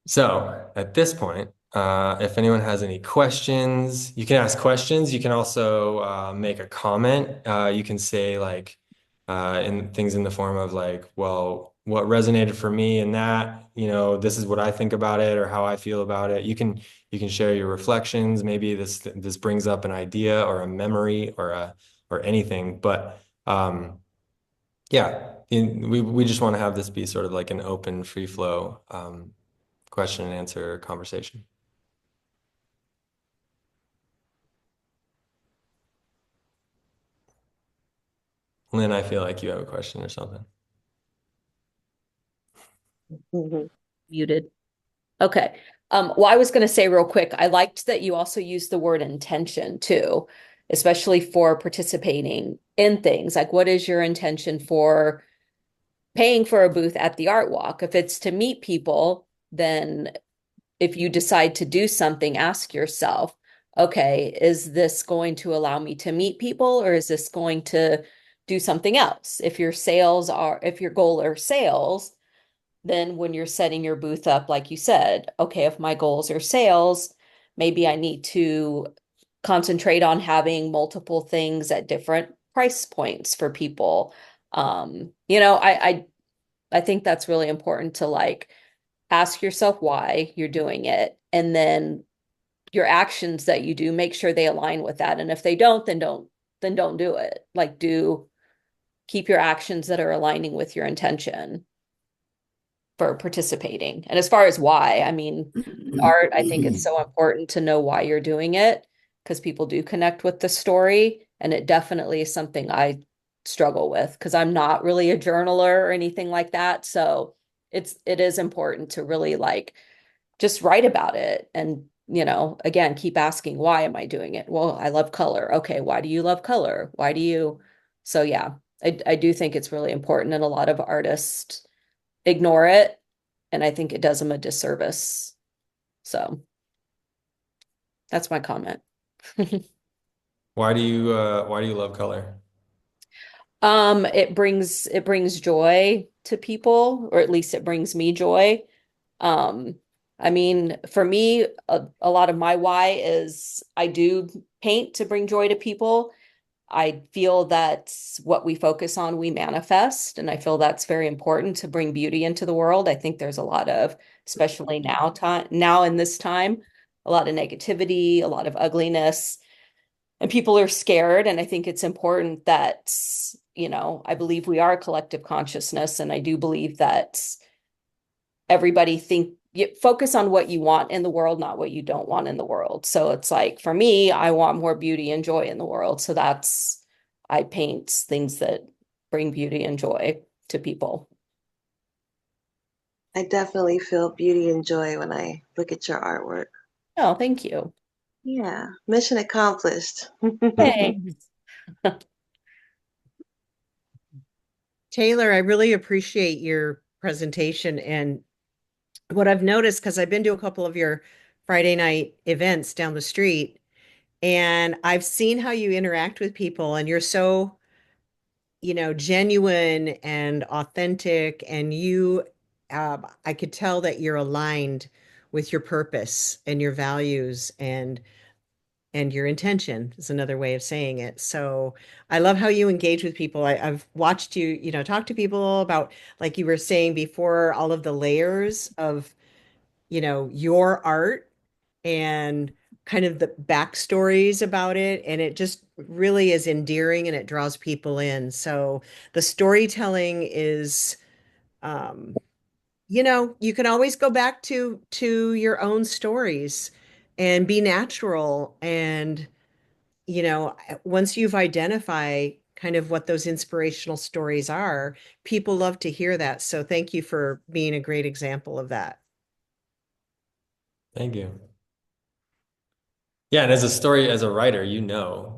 So, at this point, if anyone has any questions, you can ask questions. You can also make a comment. You can say like in things in the form of like, well, what resonated for me in that, this is what I think about it or how I feel about it. You can share your reflections. Maybe this brings up an idea or a memory or anything. But yeah, we just want to have this be sort of like an open, free flow question and answer conversation. Lynn, I feel like you have a question or something.
Muted. Okay. Well, I was going to say real quick, I liked that you also used the word intention too, especially for participating in things. Like, what is your intention for paying for a booth at the art walk? If it's to meet people, then if you decide to do something, ask yourself, okay, is this going to allow me to meet people or is this going to do something else? If your goal are sales, then when you're setting your booth up, like you said, okay, if my goals are sales, maybe I need to concentrate on having multiple things at different price points for people. I think that's really important to like ask yourself why you're doing it, and then your actions that you do, make sure they align with that. And if they don't, then don't do it. Like keep your actions that are aligning with your intention for participating. And as far as why, I mean, art, I think it's so important to know why you're doing it because people do connect with the story. And it definitely is something I struggle with because I'm not really a journaler or anything like that. So it is important to really like just write about it and again, keep asking, why am I doing it? Well, I love color. Okay, why do you love color? Why do you? So yeah, I do think it's really important, and a lot of artists ignore it, and I think it does them a disservice. So that's my comment.
Why do you love color?
It brings joy to people, or at least it brings me joy. Um, I mean, for me, a lot of my why is I do paint to bring joy to people. I feel that's what we focus on, we manifest, and I feel that's very important to bring beauty into the world. I think there's a lot of, especially now in this time, a lot of negativity, a lot of ugliness, and people are scared. And I think it's important that, I believe we are a collective consciousness, and I do believe that everybody focus on what you want in the world, not what you don't want in the world. So it's like for me, I want more beauty and joy in the world. So I paint things that bring beauty and joy to people.
I definitely feel beauty and joy when I look at your artwork.
Oh, thank you.
Yeah, mission accomplished.
Thanks.
Taylor, I really appreciate your presentation. And what I've noticed, because I've been to a couple of your Friday night events down the street, and I've seen how you interact with people, and you're so, genuine and authentic. And I could tell that you're aligned with your purpose and your values and your intention is another way of saying it. So I love how you engage with people. I've watched you, talk to people about, like you were saying before, all of the layers of, your art and kind of the backstories about it. And it just really is endearing and it draws people in. So the storytelling is, um, you can always go back to your own stories and be natural and once you've identified kind of what those inspirational stories are, people love to hear that. So thank you for being a great example of that.
Thank you. Yeah, and as a writer,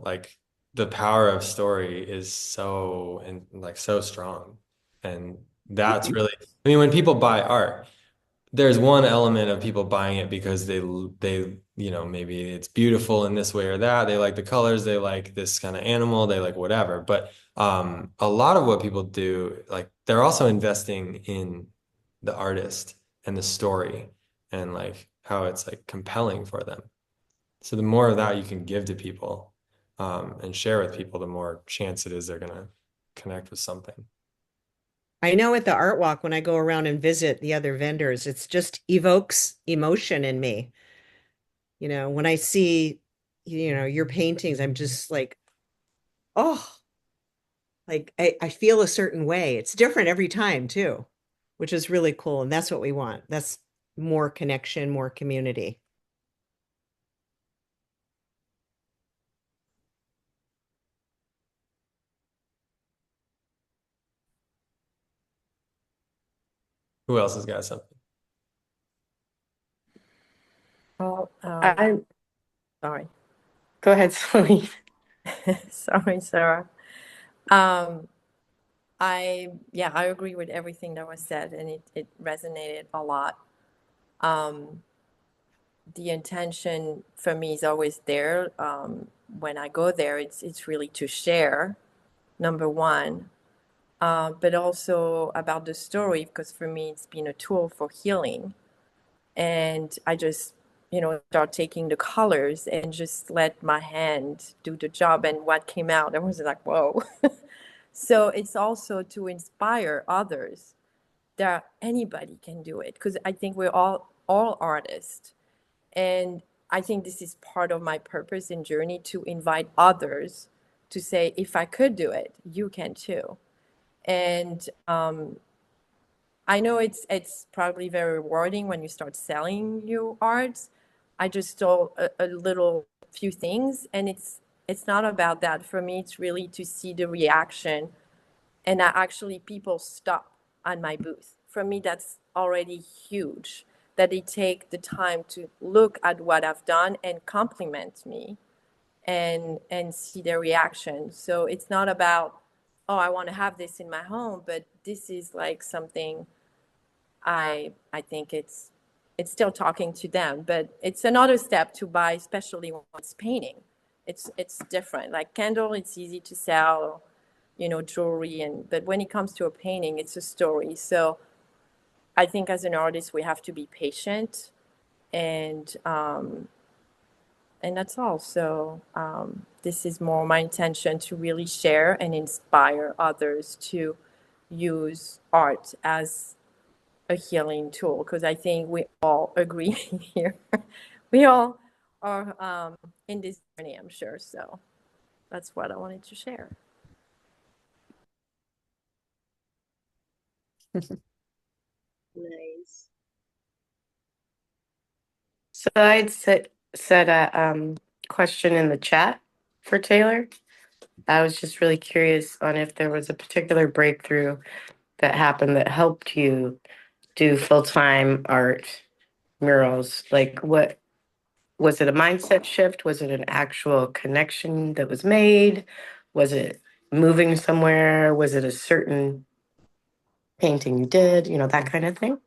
like the power of story is so and like so strong. And that's really, I mean, when people buy art, there's one element of people buying it because maybe it's beautiful in this way or that. They like the colors, they like this kind of animal, they like whatever. But a lot of what people do, like they're also investing in the artist and the story and like how it's like compelling for them. So the more of that you can give to people and share with people, the more chance it is they're gonna connect with something.
I know at the art walk, when I go around and visit the other vendors, it's just evokes emotion in me. When I see, your paintings, I'm just like, oh, like I feel a certain way. It's different every time too, which is really cool. And that's what we want. That's more connection, more community.
Who else has got something?
Oh,
I'm
sorry.
Go ahead, Celine.
Sorry, Sarah. Um, I agree with everything that was said, and it resonated a lot. Um, the intention for me is always there. When I go there, it's really to share, number one, but also about the story, because for me it's been a tool for healing. And I just, start taking the colors and just let my hand do the job. And what came out, I was like, whoa. So it's also to inspire others that anybody can do it, because I think we're all artists. And I think this is part of my purpose and journey, to invite others to say, if I could do it, you can too. And I know it's probably very rewarding when you start selling your art. I just stole a little few things, and it's not about that. For me, it's really to see the reaction, and that actually people stop at my booth. For me, that's already huge, that they take the time to look at what I've done and compliment me and see their reaction. So it's not about, oh, I want to have this in my home, but this is like something I think it's still talking to them, but it's another step to buy, especially when it's painting. It's different. Like candle, it's easy to sell, jewelry, but when it comes to a painting, it's a story. So I think as an artist, we have to be patient, and that's all. So this is more my intention, to really share and inspire others to use art as a healing tool, because I think we all agree here. We all are in this journey, I'm sure. So that's what I wanted to share.
Nice.
So I'd said a question in the chat for Taylor. I was just really curious on if there was a particular breakthrough that happened that helped you do full-time art murals. Like, what was it, a mindset shift? Was it an actual connection that was made? Was it moving somewhere? Was it a certain painting you did, that kind of thing?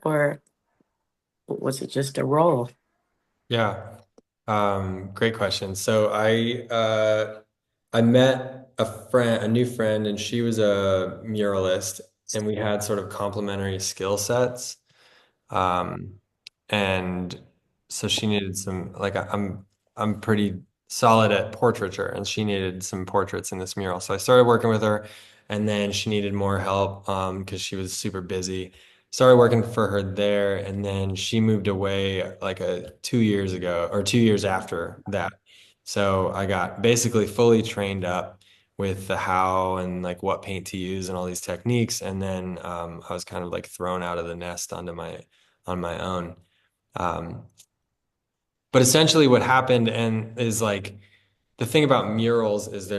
Or was it just a role?
Yeah. Great question. So I met a new friend, and she was a muralist, and we had sort of complementary skill sets. Um, And so she needed some, like I'm pretty solid at portraiture, and she needed some portraits in this mural. So I started working with her, and then she needed more help because she was super busy. Started working for her there, and then she moved away like 2 years ago, or 2 years after that. So I got basically fully trained up with the how and like what paint to use and all these techniques. And then I was kind of like thrown out of the nest on my own. Um, but essentially what happened and is like the thing about murals is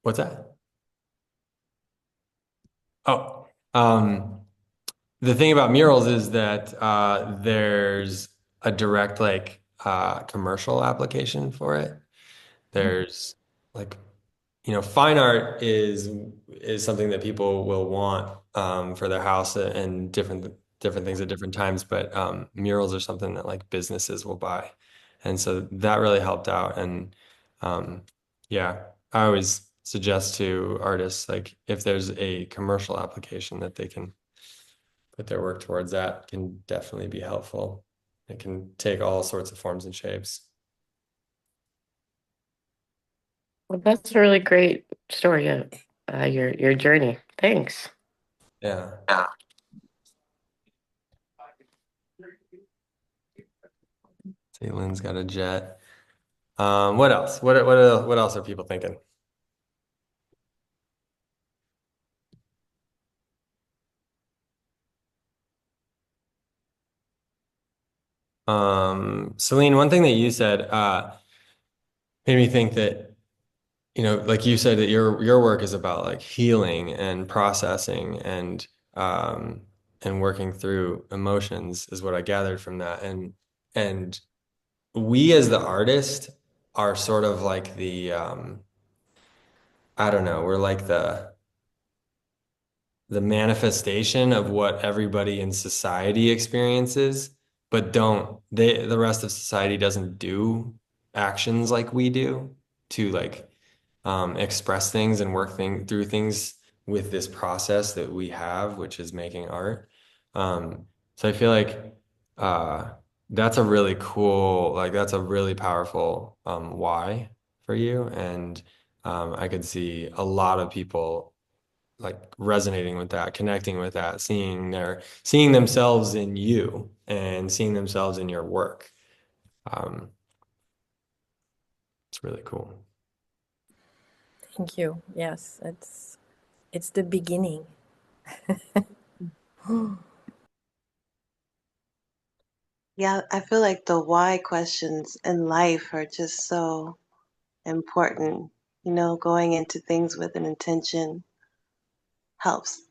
what's that? Oh, the thing about murals is that there's a direct like commercial application for it. There's like fine art is something that people will want for their house and different things at different times, but murals are something that like businesses will buy. And so that really helped out. And um, yeah, I always suggest to artists like if there's a commercial application that they can put their work towards, that can definitely be helpful. It can take all sorts of forms and shapes.
Well, that's a really great story of your journey. Thanks.
Yeah. See, Lynn's got a jet. What else? What else are people thinking? Celine, one thing that you said made me think that, like you said that your work is about like healing and processing and working through emotions is what I gathered from that. And we as the artist are sort of like the I don't know, we're like the manifestation of what everybody in society experiences, but the rest of society doesn't do actions like we do to like express things and through things with this process that we have, which is making art. So I feel like uh, that's a really cool, like that's a really powerful why for you. And I could see a lot of people like resonating with that, connecting with that, seeing themselves in you and seeing themselves in your work. Um, it's really cool.
Thank you. Yes, it's the beginning.
Yeah, I feel like the why questions in life are just so important. Going into things with an intention helps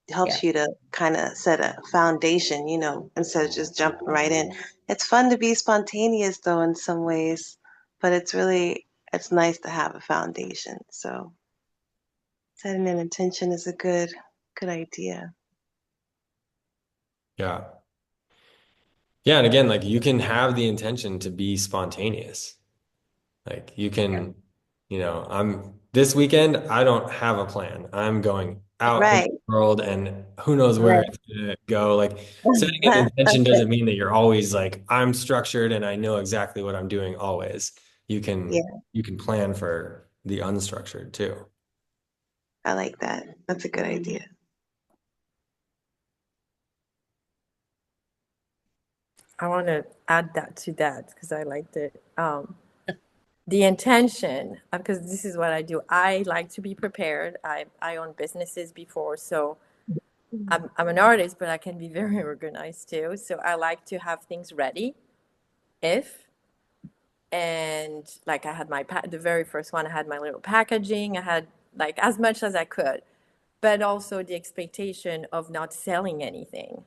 Yeah.
helps you to kind of set a foundation, instead of just jumping right in. It's fun to be spontaneous though in some ways, but it's nice to have a foundation. So setting an intention is a good idea.
Yeah. Yeah. And again, like you can have the intention to be spontaneous. Like you can, I'm this weekend, I don't have a plan. I'm going out in
Right.
the world and who knows where
Right.
it's gonna go. Like setting an intention doesn't mean that you're always like, I'm structured and I know exactly what I'm doing always. You can
Yeah,
you can plan for the unstructured too.
I like that. That's a good idea.
I want to add that to that because I liked it. The intention, because this is what I do. I like to be prepared. I own businesses before, so I'm an artist, but I can be very organized too. So I like to have things ready if, and like I had the very first one, I had my little packaging. I had like as much as I could, but also the expectation of not selling anything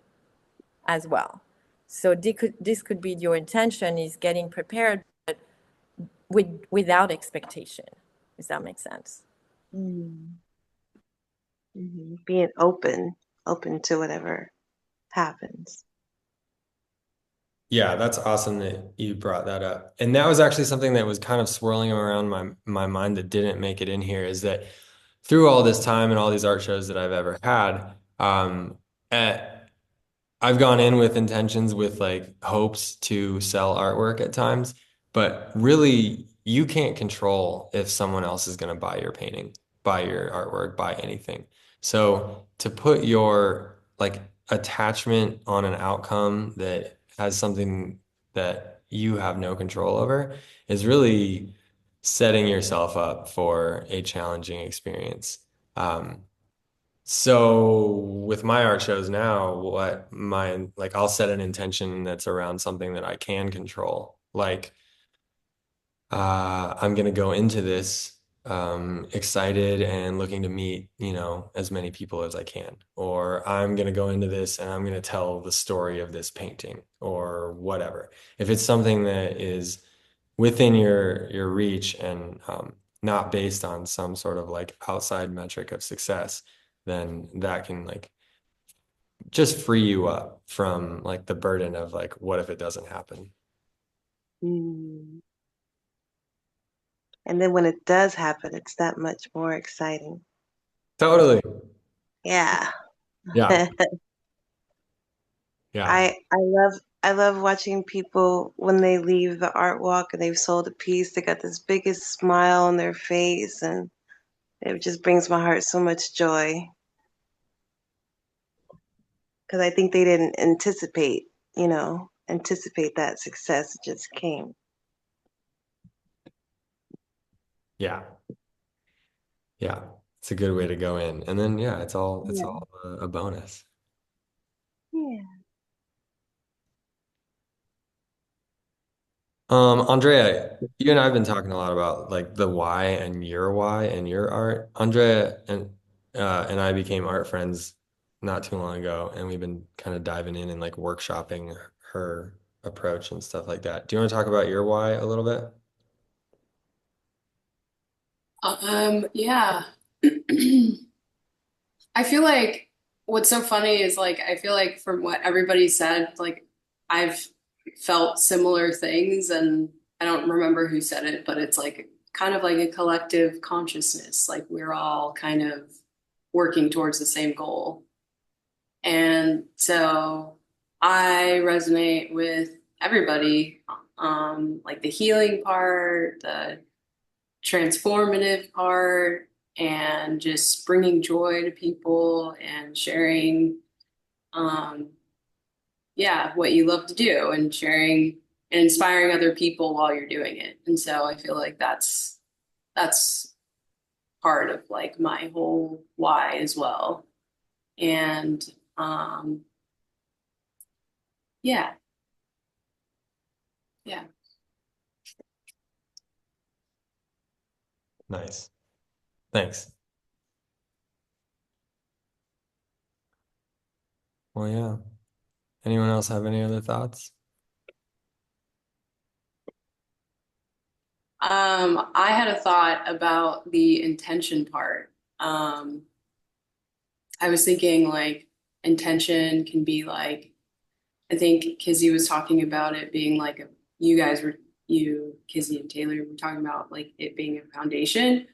as well. So this could be your intention is getting prepared, but without expectation. Does that make sense?
Mm. Being open to whatever happens.
Yeah, that's awesome that you brought that up. And that was actually something that was kind of swirling around my mind that didn't make it in here is that through all this time and all these art shows that I've ever had, I've gone in with intentions with like hopes to sell artwork at times, but really you can't control if someone else is going to buy your painting, buy your artwork, buy anything. So to put your like attachment on an outcome that has something that you have no control over is really setting yourself up for a challenging experience. So with my art shows now, what my like I'll set an intention that's around something that I can control. Like I'm gonna go into this excited and looking to meet, as many people as I can. Or I'm gonna go into this and I'm gonna tell the story of this painting or whatever. If it's something that is within your reach and not based on some sort of like outside metric of success, then that can like just free you up from like the burden of like what if it doesn't happen.
Mm. And then when it does happen, it's that much more exciting.
Totally.
Yeah.
Yeah. Yeah.
I love watching people when they leave the art walk and they've sold a piece, they got this biggest smile on their face, and it just brings my heart so much joy because I think they didn't anticipate that success. It just came.
Yeah. Yeah. It's a good way to go in. And then yeah, it's
Yeah.
all a bonus.
Yeah.
Andrea, you and I have been talking a lot about like the why and your art. Andrea and I became art friends not too long ago, and we've been kind of diving in and like workshopping her approach and stuff like that. Do you want to talk about your why a little bit?
Yeah. I feel like what's so funny is like I feel like from what everybody said, like I've felt similar things, and I don't remember who said it, but it's like kind of like a collective consciousness. Like we're all kind of working towards the same goal. And so I resonate with everybody, like the healing part, the transformative part, and just bringing joy to people and sharing, um, yeah, what you love to do and sharing and inspiring other people while you're doing it. And so I feel like that's part of like my whole why as well. And um, yeah, yeah.
Nice. Thanks. Well, yeah. Anyone else have any other thoughts?
I had a thought about the intention part. I was thinking like intention can be like, I think Kizzy was talking about it being like you guys were, Kizzy and Taylor were talking about like it being a foundation.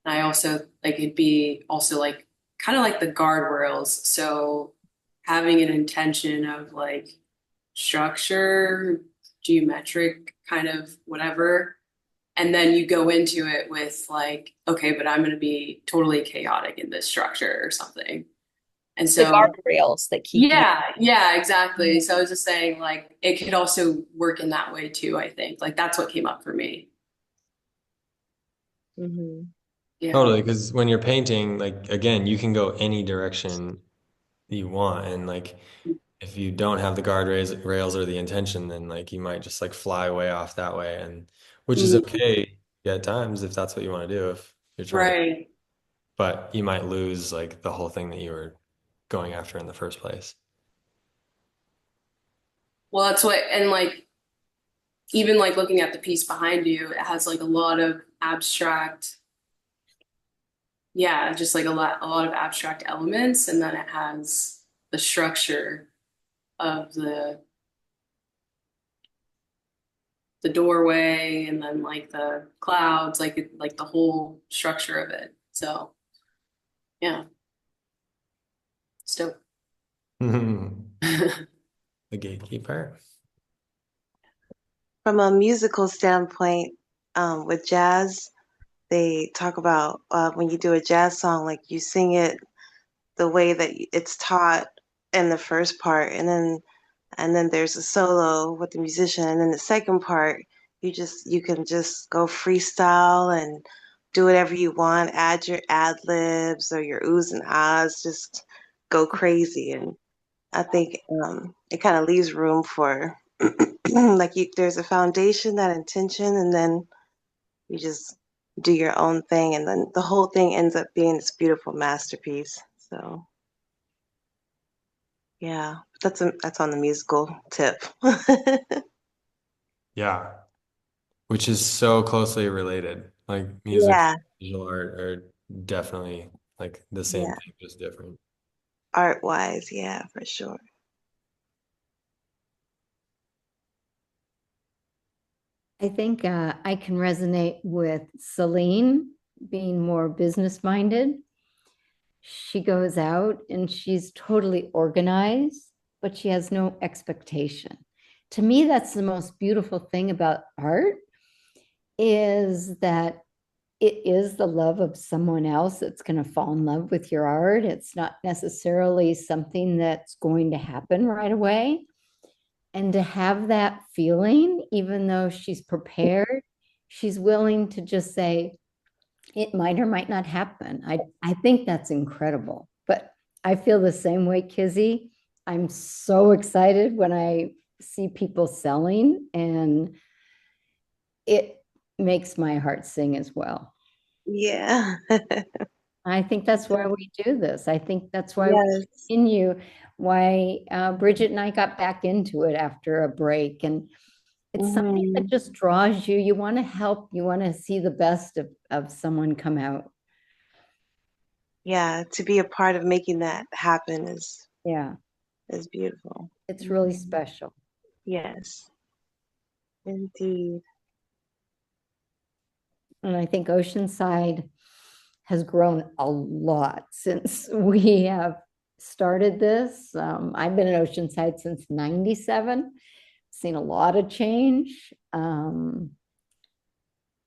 And I also like it'd be also like kind of like the guardrails. So having an intention of like structure, geometric kind of whatever. And then you go into it with like, okay, but I'm going to be totally chaotic in this structure or something. And
The
so,
guardrails that keep you.
yeah, exactly. So I was just saying, like, it could also work in that way too, I think. Like, that's what came up for me.
Mm-hmm.
Yeah.
Totally, because when you're painting, like again, you can go any direction you want, and like if you don't have the rails or the intention, then like you might just like fly way off that way, and which is
Mm,
okay at times if that's what you want to do, if you're trying to,
right.
but you might lose like the whole thing that you were going after in the first place.
Well, that's what, and like, even like looking at the piece behind you, it has like a lot of abstract, yeah, just like a lot of abstract elements. And then it has the structure of the doorway and then like the clouds, like the whole structure of it. So yeah, so
the gatekeeper.
From a musical standpoint, with jazz, they talk about when you do a jazz song, like you sing it the way that it's taught in the first part, and then there's a solo with the musician, and then the second part, you can just go freestyle and do whatever you want, add your ad libs or your oohs and ahs, just go crazy. And I think it kind of leaves room for like there's a foundation, that intention, and then you just do your own thing, and then the whole thing ends up being this beautiful masterpiece. So yeah, that's on the musical tip.
Yeah, which is so closely related. Like music
Yeah,
and visual art are definitely like the same
yeah,
thing, just different.
art wise, yeah, for sure.
I think I can resonate with Celine being more business minded. She goes out and she's totally organized, but she has no expectation. To me, that's the most beautiful thing about art is that it is the love of someone else that's going to fall in love with your art. It's not necessarily something that's going to happen right away. And to have that feeling, even though she's prepared, she's willing to just say, it might or might not happen. I think that's incredible. But I feel the same way, Kizzy. I'm so excited when I see people selling, and it makes my heart sing as well.
Yeah.
I think that's why we do this. I think that's why we
Yes.
continue, why Bridget and I got back into it after a break. And it's something that
Mhm.
just draws you. You want to help, you want to see the best of someone come out.
Yeah, to be a part of making that happen
Yeah,
is beautiful.
it's really
Mhm.
special.
Yes, indeed.
And I think Oceanside has grown a lot since we have started this. I've been in Oceanside since 97, seen a lot of change. And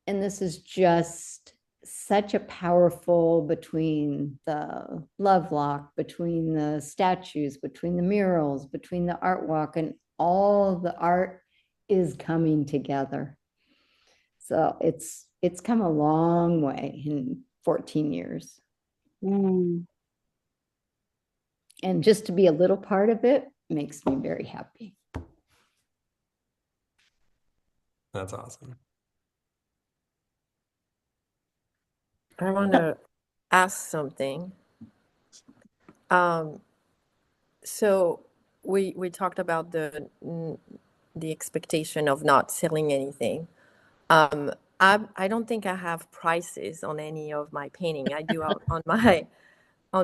this is just such a powerful between the love lock, between the statues, between the murals, between the art walk, and all the art is coming together. So it's come a long way in 14 years.
Mm.
And just to be a little part of it makes me very happy.
That's awesome.
I want to ask something. Um, so we talked about the expectation of not selling anything. I don't think I have prices on any of my painting. I do out on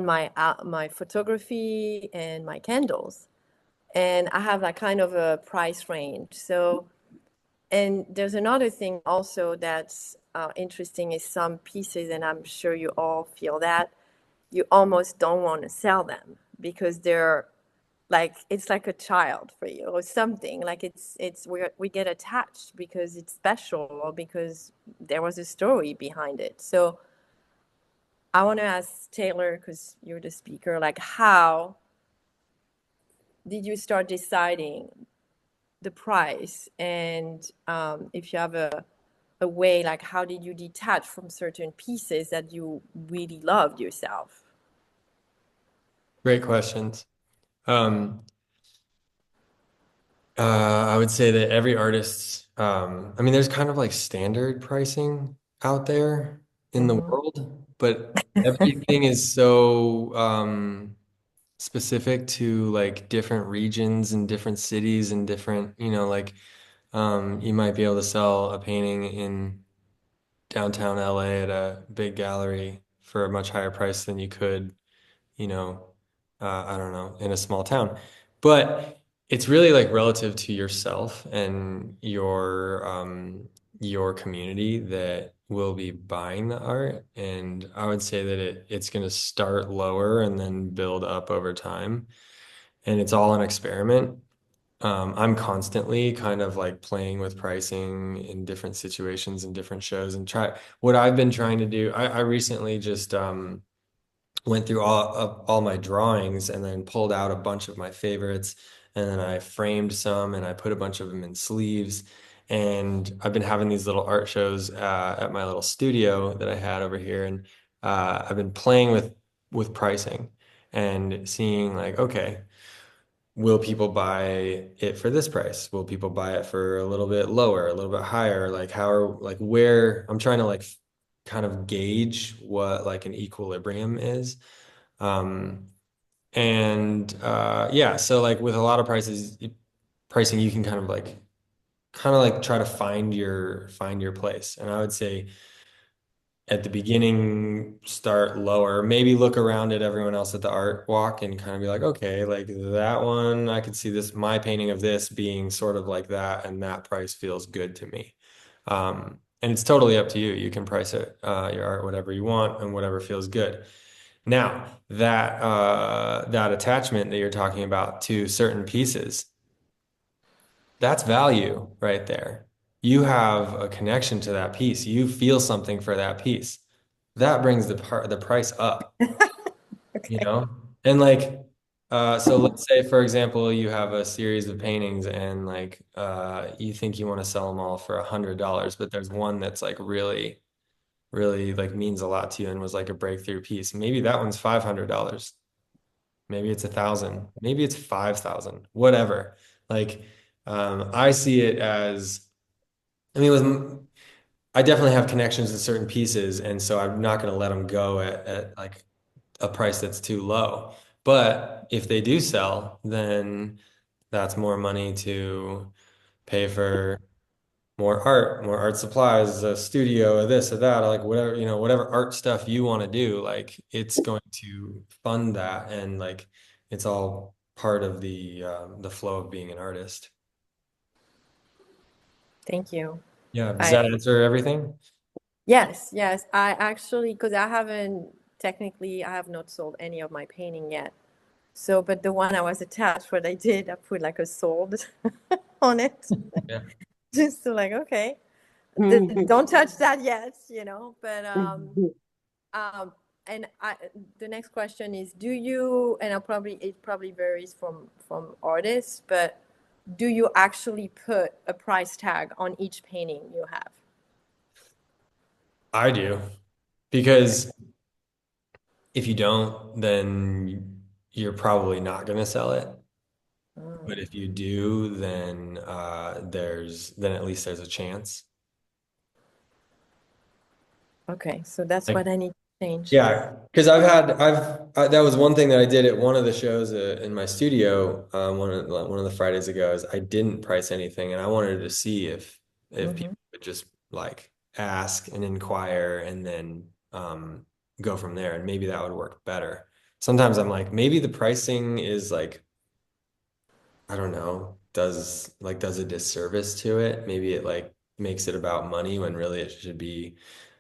my photography and my candles, and I have that kind of a price range. So, and there's another thing also that's interesting is some pieces, and I'm sure you all feel that you almost don't want to sell them because they're like it's like a child for you or something like we get attached because it's special or because there was a story behind it. So I want to ask Taylor, because you're the speaker, like how did you start deciding the price, and if you have a way, like how did you detach from certain pieces that you really loved yourself?
Great questions. Um, I would say that every artist's, I mean, there's kind of like standard pricing out there in the
Mm-hmm.
world, but everything is so specific to like different regions and different cities and different, like you might be able to sell a painting in downtown LA at a big gallery for a much higher price than you could, you know, I don't know, in a small town. But it's really like relative to yourself and your community that will be buying the art. And I would say that it's going to start lower and then build up over time. and it's all an experiment. I'm constantly kind of like playing with pricing in different situations and different shows and try what I've been trying to do. I recently just went through all my drawings and then pulled out a bunch of my favorites, and then I framed some and I put a bunch of them in sleeves. And I've been having these little art shows at my little studio that I had over here, and I've been playing with pricing and seeing like, okay, will people buy it for this price? Will people buy it for a little bit lower, a little bit higher? Like how are like where I'm trying to like kind of gauge what like an equilibrium is. Um, and yeah, so like with a lot of pricing, you can kind of like try to find your place. And I would say at the beginning, start lower, maybe look around at everyone else at the art walk and kind of be like, okay, like that one, I could see this, my painting of this being sort of like that, and that price feels good to me. And it's totally up to you. You can price it, your art, whatever you want and whatever feels good. Now, that attachment that you're talking about to certain pieces, that's value right there. You have a connection to that piece. You feel something for that piece. That brings the price up, you
Okay.
know? And like so let's say for example you have a series of paintings and like you think you want to sell them all for $100, but there's one that's like really like means a lot to you and was like a breakthrough piece. Maybe that one's $500. Maybe it's 1,000. Maybe it's 5,000. Whatever. Like, I see it as, I mean, I definitely have connections to certain pieces, and so I'm not going to let them go at like a price that's too low. But if they do sell, then that's more money to pay for more art supplies, a studio, a this, or that, like whatever, whatever art stuff you want to do, like it's going to fund that, and like it's all part of the flow of being an artist.
Thank you.
Yeah, does
I
that answer everything?
yes. I actually, because I haven't technically, I have not sold any of my painting yet. So, but the one I was attached, what I did, I put like a sword on it,
Yeah.
just to like, okay, don't touch that yet, you know. But and the next question is, do you? And it probably varies from artists, but do you actually put a price tag on each painting you have?
I do, because if you don't, then you're probably not going to sell it. But
Oh,
if you do, then then at least there's a chance.
okay, so that's
Like,
what I need to change.
yeah, because that was one thing that I did at one of the shows in my studio, one of the Fridays ago, is I didn't price anything, and I wanted to see if
Hmm.
people would just like ask and inquire and then go from there, and maybe that would work better. Sometimes I'm like, maybe the pricing is like, I don't know, does a disservice to it. Maybe it like makes it about money when really it should be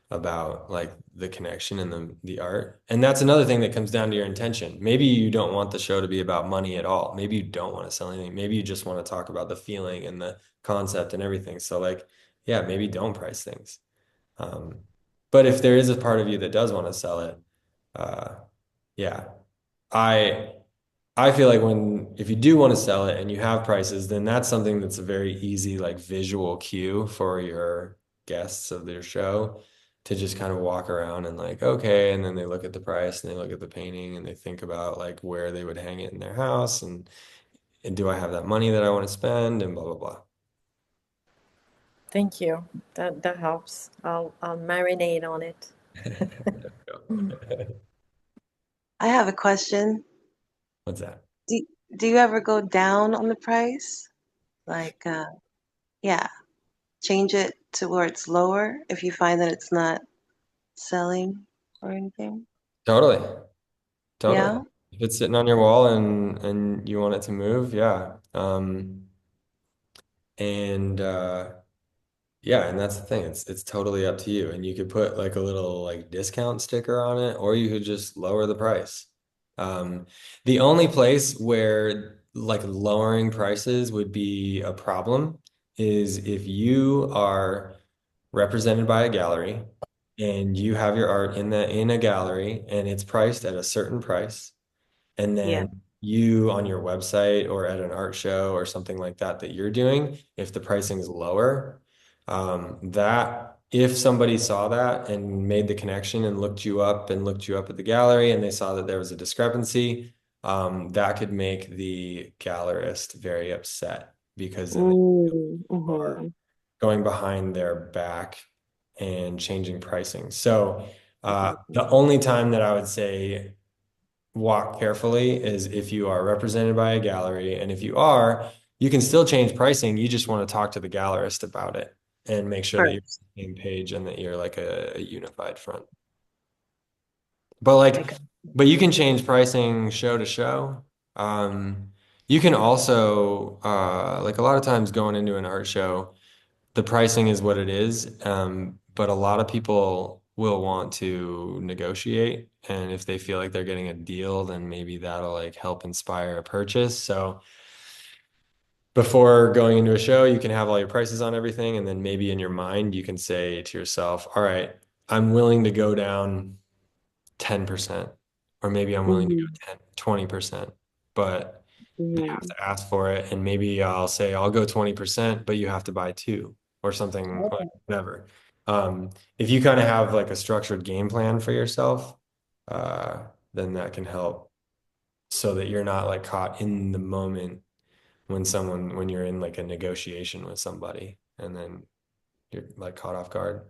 about like the connection and the art. And that's another thing that comes down to your intention. Maybe you don't want the show to be about money at all. Maybe you don't want to sell anything. Maybe you just want to talk about the feeling and the concept and everything. So like, yeah, maybe don't price things. Um, but if there is a part of you that does want to sell it, uh, yeah, I I feel like if you do want to sell it and you have prices, then that's something that's a very easy like visual cue for your guests of their show to just kind of walk around and like, okay, and then they look at the price and they look at the painting and they think about like where they would hang it in their house, and do I have that money that I want to spend, and blah blah blah.
Thank you. That helps. I'll marinate on it.
I have a question.
What's that?
Do, do you ever go down on the price? Like, yeah, change it to where it's lower if you find that it's not selling or anything?
Totally. Totally.
Yeah?
If it's sitting on your wall and you want it to move, yeah. And yeah, and that's the thing. It's totally up to you. And you could put like a little like discount sticker on it, or you could just lower the price. The only place where like lowering prices would be a problem is if you are represented by a gallery and you have your art in a gallery and it's priced at a certain price, and
Yeah.
then you on your website or at an art show or something like that that you're doing, if the pricing is lower, that if somebody saw that and made the connection and looked you up at the gallery and they saw that there was a discrepancy, that could make the gallerist very upset because then they are
Mm-hmm.
going behind their back and changing pricing. So
Mm-hmm.
the only time that I would say walk carefully is if you are represented by a gallery. And if you are, you can still change pricing. You just want to talk to the gallerist about it and make sure that you're
First.
on the same page and that you're like a unified front. But like,
Okay.
but you can change pricing show to show. Um, you can also, like a lot of times going into an art show, the pricing is what it is. But a lot of people will want to negotiate. And if they feel like they're getting a deal, then maybe that'll like help inspire a purchase. So before going into a show, you can have all your prices on everything. And then maybe in your mind, you can say to yourself, all right, I'm willing to go down 10%, or maybe I'm willing to go
Mm-hmm.
20%, but they have
Mm-hmm.
to ask for it. And maybe I'll say, I'll go 20%, but you have to buy two or something like whatever. If you kind of have like a structured game plan for yourself, uh, then that can help so that you're not like caught in the moment when you're in like a negotiation with somebody and then you're like caught off guard.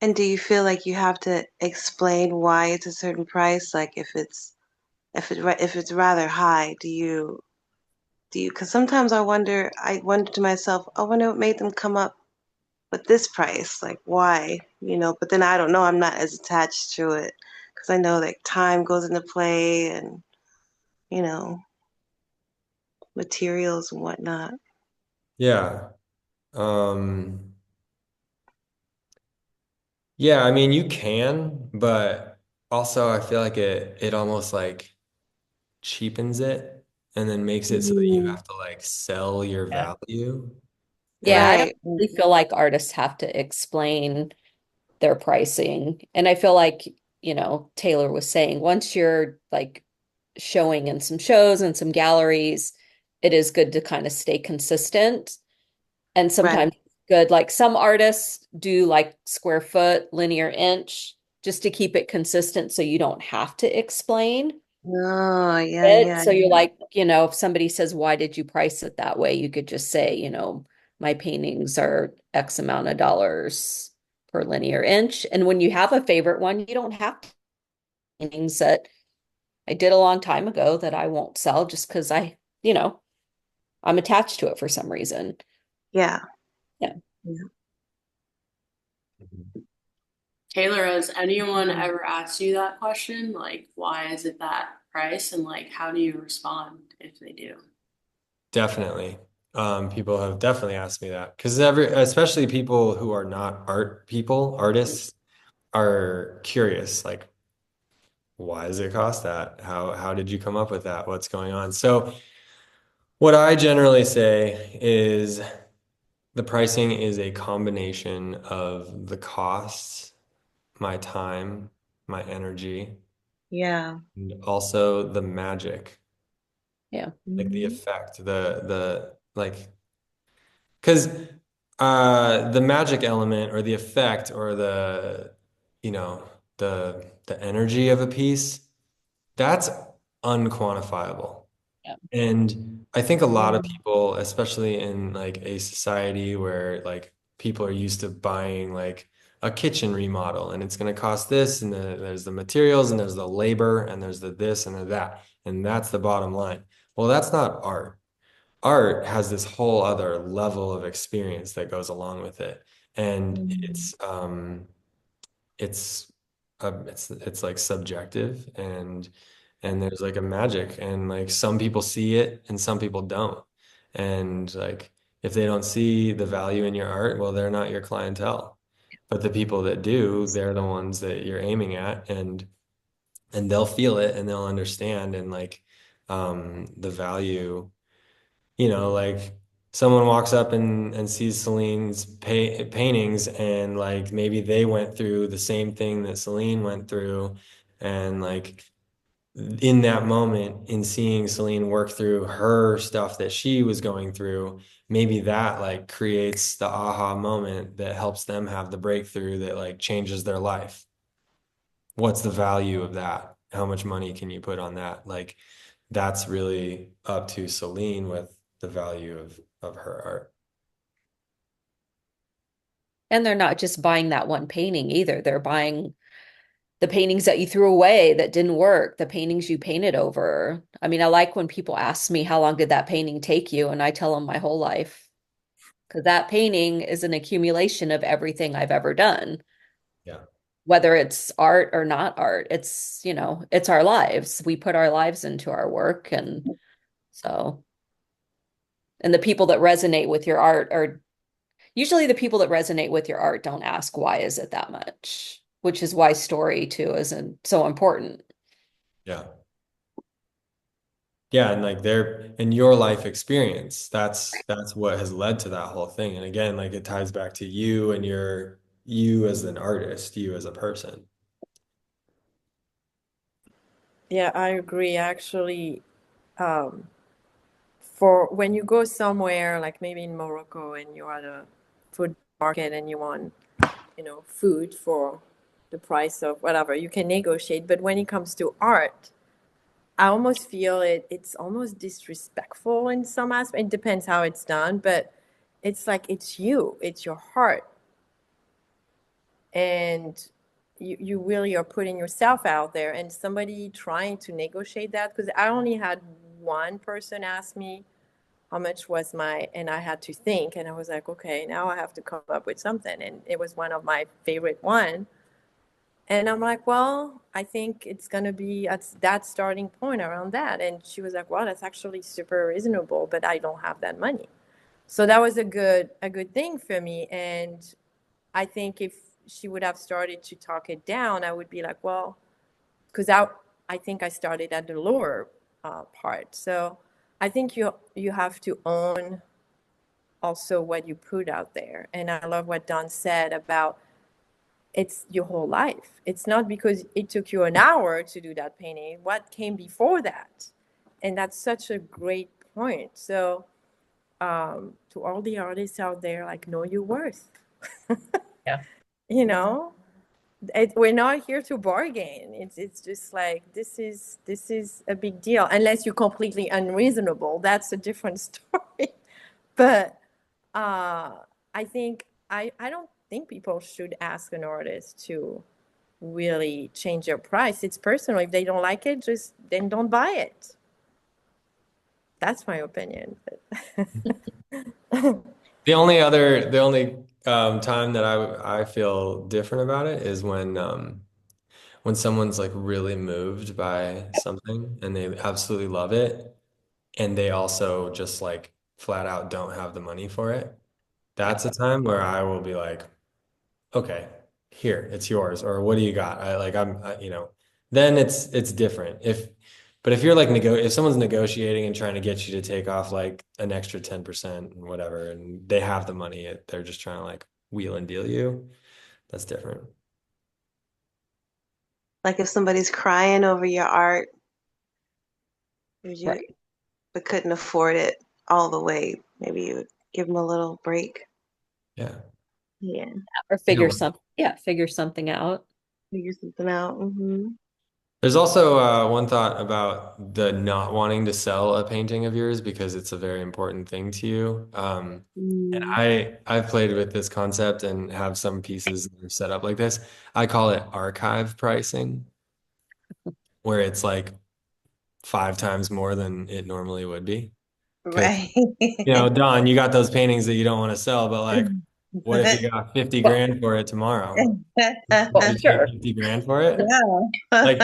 And do you feel like you have to explain why it's a certain price? Like if it's rather high, do you? Because sometimes I wonder to myself, I wonder what made them come up with this price. Like why, But then I don't know. I'm not as attached to it because I know that time goes into play and you know materials and whatnot.
Yeah. Um, yeah, I mean you can, but also I feel like it almost like cheapens it and then makes it so that you
Mm-hmm.
have to like sell your
Yeah.
value.
Yeah,
And
I don't
Right.
really feel like artists have to explain their pricing. And I feel like, Taylor was saying, once you're like showing in some shows and some galleries, it is good to kind of stay consistent. And sometimes
Right.
it's good, like some artists do like square foot, linear inch, just to keep it consistent so you don't have to explain
Oh, yeah,
it.
yeah,
So you're
yeah.
like, if somebody says, why did you price it that way? You could just say, my paintings are X amount of dollars per linear inch. And when you have a favorite one, you don't have to paintings that I did a long time ago that I won't sell just because I'm attached to it for some reason.
Yeah.
Yeah.
Yeah.
Taylor, has anyone ever asked you that question? Like, why is it that price? And like, how do you respond if they do?
definitely. People have definitely asked me that because especially people who are not artists are curious, like, why does it cost that? How did you come up with that? What's going on? So what I generally say is the pricing is a combination of the costs, my time, my energy,
Yeah.
and also the magic,
Yeah.
like the
Mm-hmm.
effect, the like, because the magic element or the effect or you know, the energy of a piece, that's unquantifiable.
Yeah.
And I think a lot of people, especially in like a society where like people are used to buying like a kitchen remodel and it's going to cost this and there's the materials and there's the labor and there's the this and the that and that's the bottom line. Well, that's not art. Art has this whole other level of experience that goes along with it. And it's it's like subjective and there's like a magic and like some people see it and some people don't. And like if they don't see the value in your art, well, they're not your clientele. But the people that do, they're the ones that you're aiming at. And and they'll feel it and they'll understand, and like the value, like someone walks up and sees Celine's paintings, and like maybe they went through the same thing that Celine went through, and like in that moment, in seeing Celine work through her stuff that she was going through, maybe that like creates the aha moment that helps them have the breakthrough that like changes their life. What's the value of that? How much money can you put on that? Like that's really up to Celine with the value of her art.
And they're not just buying that one painting either. They're buying the paintings that you threw away that didn't work, the paintings you painted over. I mean, I like when people ask me, how long did that painting take you? And I tell them my whole life, because that painting is an accumulation of everything I've ever done,
Yeah.
whether it's art or not art. It's, it's our lives. We put our lives into our work. And so, and the people that resonate with your art are usually the people that resonate with your art don't ask, why is it that much? Which is why story too isn't so important.
Yeah. Yeah, and like their in your life experience, that's what has led to that whole thing. And again, like it ties back to you and you as an artist, you as a person.
Yeah, I agree. Actually, um, for when you go somewhere, like maybe in Morocco, and you're at a food market and you want, food for the price of whatever, you can negotiate. But when it comes to art, I almost feel it's almost disrespectful in some aspect. It depends how it's done, but it's like it's you, it's your heart. And you really are putting yourself out there, and somebody trying to negotiate that, because I only had one person ask me how much was and I had to think, and I was like, okay, now I have to come up with something. And it was one of my favorite one. And I'm like, well, I think it's going to be at that starting point around that. And she was like, well, that's actually super reasonable, but I don't have that money. So that was a good thing for me. And I think if she would have started to talk it down, I would be like, well, because I think I started at the lower part. So I think you have to own also what you put out there. And I love what Don said about it's your whole life. It's not because it took you an hour to do that painting, what came before that. And that's such a great point. So to all the artists out there, like, know your worth.
Yeah.
We're not here to bargain. It's just like this is a big deal. Unless you're completely unreasonable, that's a different story. But I think I don't think people should ask an artist to really change their price. It's personal. If they don't like it, just then don't buy it. That's my opinion.
The only time that I feel different about it is when someone's like really moved by something and they absolutely love it, and they also just like flat out don't have the money for it. That's a time where I will be like, okay, here, it's yours, or what do you got? Then it's different. But if you're like if someone's negotiating and trying to get you to take off like an extra 10% and whatever, and they have the money, they're just trying to like wheel and deal you, that's different.
Like if somebody's crying over your art,
Right.
but couldn't afford it all the way, maybe you would give them a little break.
Yeah.
Yeah.
Or figure something out.
Figure something out.
There's also one thought about the not wanting to sell a painting of yours because it's a very important thing to you. And I've played with this concept and have some pieces that are set up like this. I call it archive pricing, where it's like 5 times more than it normally would be. Because,
Right.
Don, you got those paintings that you don't want to sell, but like, what if you got 50
Well,
grand for it tomorrow?
well,
Would you pay
sure.
50 grand for it?
Yeah.
Like,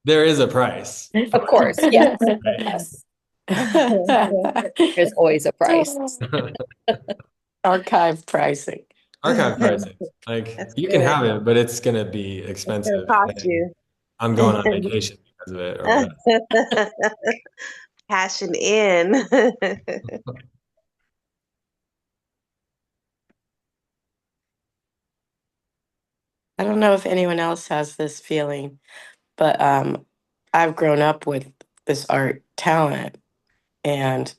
there is a price
Of
for
course. Yes.
it.
Yes. There's always a price.
Archive pricing.
Archive pricing. Like
That's
you can
good.
have it, but it's gonna be
It's gonna
expensive.
cost you.
I'm going on vacation because of it or whatever.
Cashing in.
I don't know if anyone else has this feeling, but I've grown up with this art talent, and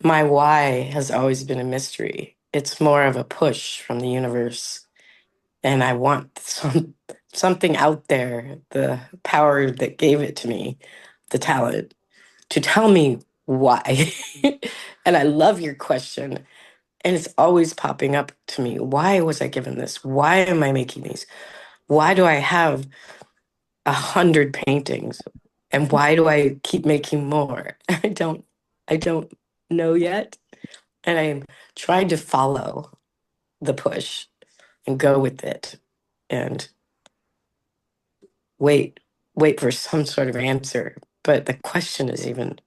my why has always been a mystery. It's more of a push from the universe, and I want something out there, the power that gave it to me, the talent, to tell me why. And I love your question. And it's always popping up to me. Why was I given this? Why am I making these? Why do I have 100 paintings? And why do I keep making more? I don't know yet. And I'm trying to follow the push and go with it and wait, wait for some sort of answer. But the question is even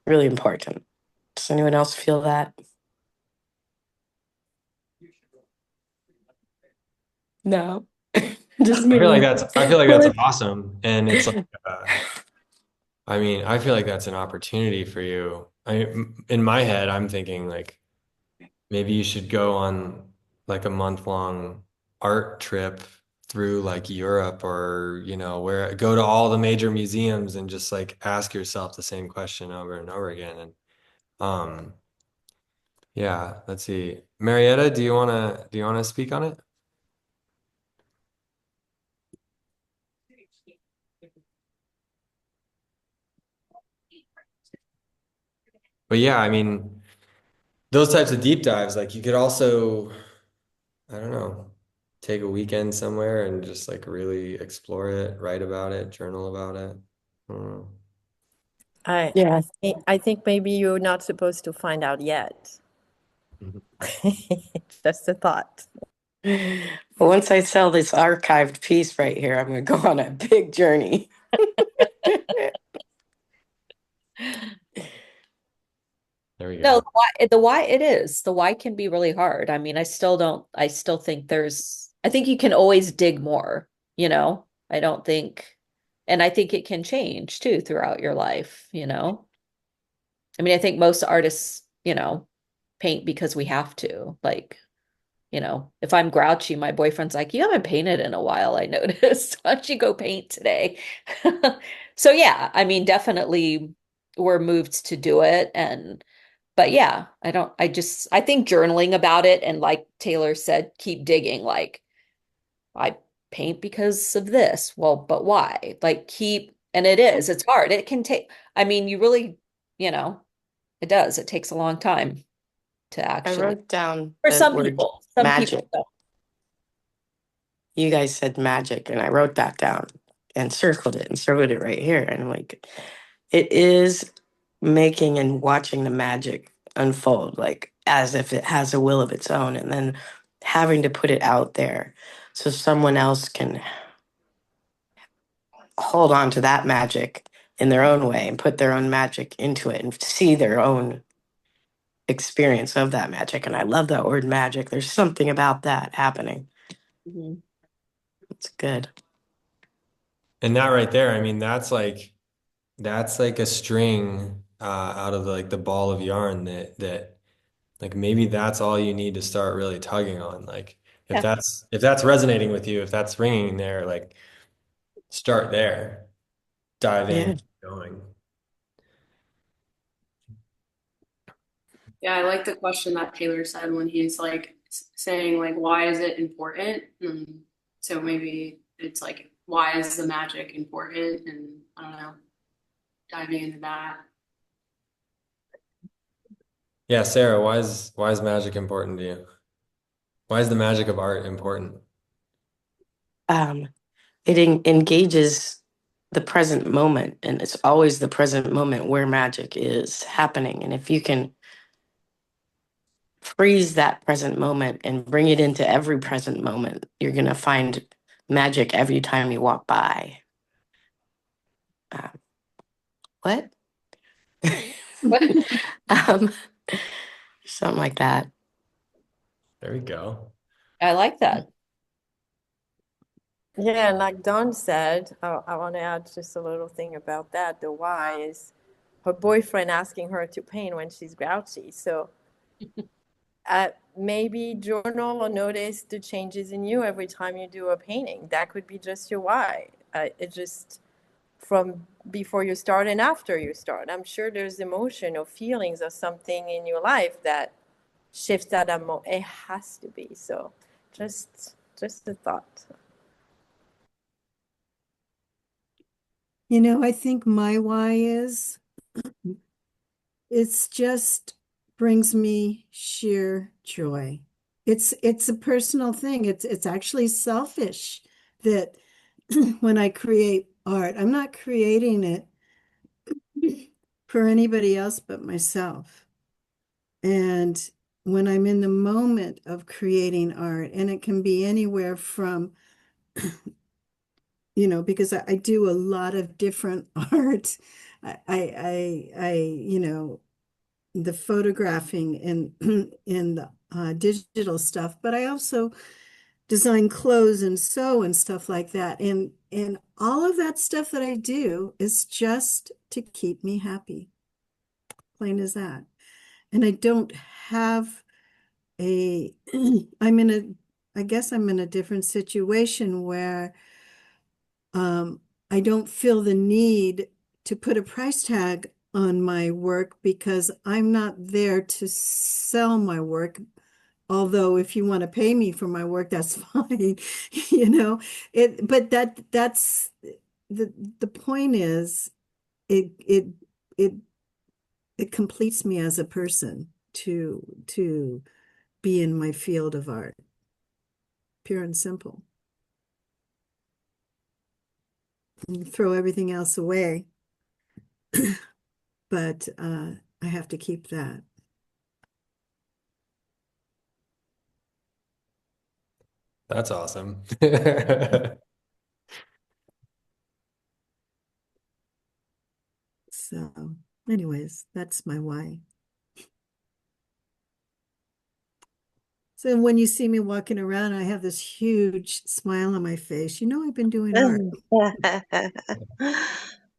really important. Does anyone else feel that? No, just
I feel like
me.
that's awesome. And it's like, I mean, I feel like that's an opportunity for you. In my head, I'm thinking like maybe you should go on like a month-long art trip through like Europe or, where go to all the major museums and just like ask yourself the same question over and over again. And um, yeah, let's see. Marietta, do you wanna speak on it? But yeah, I mean, those types of deep dives, like you could also, I don't know, take a weekend somewhere and just like really explore it, write about it, journal about it. I don't know.
I
Yeah.
I think maybe you're not supposed to find out yet.
Mhm.
Just a thought.
Once I sell this archived piece right here, I'm going to go on a big journey.
There we
No,
go.
the why it is. The why can be really hard. I mean, I still think I think you can always dig more, you know? I don't think, and I think it can change too throughout your life, you know? I mean, I think most artists, paint because we have to. Like, if I'm grouchy, my boyfriend's like, you haven't painted in a while, I noticed. Why don't you go paint today? So yeah, I mean, definitely we're moved to do it. But yeah, I think journaling about it and like Taylor said, keep digging. Like, I paint because of this. Well, but why? Like, and it's hard. It can take, I mean, you really, you know, it does. It takes a long time to
I
actually,
wrote down
for
the word
some
magic.
people don't.
You guys said magic, and I wrote that down and circled it right here. And I'm like, it is making and watching the magic unfold, like as if it has a will of its own, and then having to put it out there so someone else can hold on to that magic in their own way and put their own magic into it and see their own experience of that magic. And I love that word magic. There's something about that happening.
Mhm.
It's good.
And that right there, I mean, that's like a string out of like the ball of yarn that like maybe that's all you need to start really tugging on. Like
Yeah.
if that's resonating with you, if that's ringing there, like start there, dive in,
Yeah.
keep going.
Yeah, I like the question that Taylor said when he's like saying like, why is it important? So maybe it's like, why is the magic important? And I don't know, diving into that.
Yeah, Sarah, why is magic important to you? Why is the magic of art important?
Um, it engages the present moment, and it's always the present moment where magic is happening. And if you can freeze that present moment and bring it into every present moment, you're going to find magic every time you walk by. Uh, what? um, something like that.
There we go.
I like that.
Yeah, and like Dawn said, I want to add just a little thing about that. The why is her boyfriend asking her to paint when she's grouchy. So maybe journal or notice the changes in you every time you do a painting. That could be just your why. It just from before you start and after you start. I'm sure there's emotion or feelings or something in your life that shifts that it has to be. So just a thought.
I think my why is it's just brings me sheer joy. It's a personal thing. It's actually selfish that when I create art, I'm not creating it for anybody else but myself. And when I'm in the moment of creating art, and it can be anywhere from, because I do a lot of different art. The photographing and in the digital stuff, but I also design clothes and sew and stuff like that. And all of that stuff that I do is just to keep me happy. Plain as that. And I don't have a I'm in I guess I'm in a different situation where I don't feel the need to put a price tag on my work because I'm not there to sell my work. Although if you want to pay me for my work, that's fine. But that's the point is it it it it completes me as a person to be in my field of art, pure and simple. And throw everything else away, but I have to keep that.
That's awesome.
So, anyways, that's my why. So when you see me walking around, I have this huge smile on my face. I've been doing art.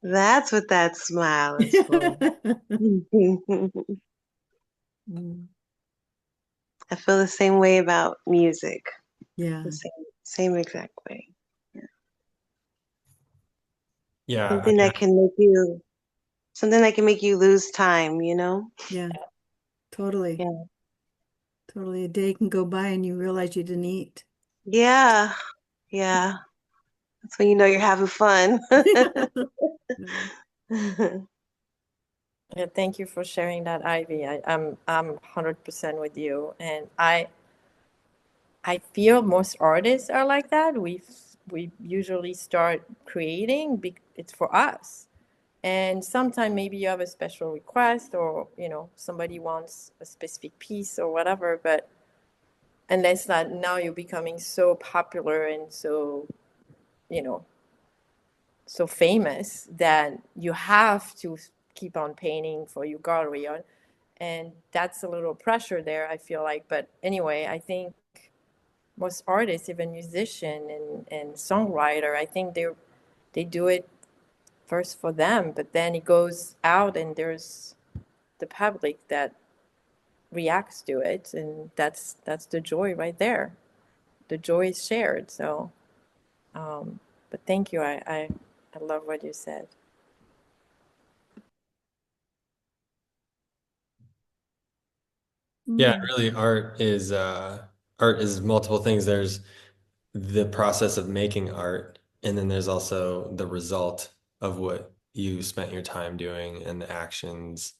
That's what that smile is for. I feel the same way about music.
Yeah.
The same exact way.
Yeah.
Something that can make you lose time, you know?
Yeah, totally.
Yeah.
Totally. A day can go by and you realize you didn't eat.
Yeah. Yeah. That's when you know you're having fun.
Yeah, thank you for sharing that, Ivy. I'm 100% with you, and I feel most artists are like that. We usually start creating. It's for us, and sometimes maybe you have a special request, or somebody wants a specific piece or whatever. But unless that now you're becoming so popular and so you know so famous that you have to keep on painting for your gallery on, and that's a little pressure there, I feel like. But anyway, I think most artists, even musician and songwriter, I think they do it first for them, but then it goes out and there's the public that reacts to it, and that's the joy right there. The joy is shared. So but thank you. I love what you said.
Yeah, really art is multiple things. There's the process of making art, and then there's also the result of what you spent your time doing and the actions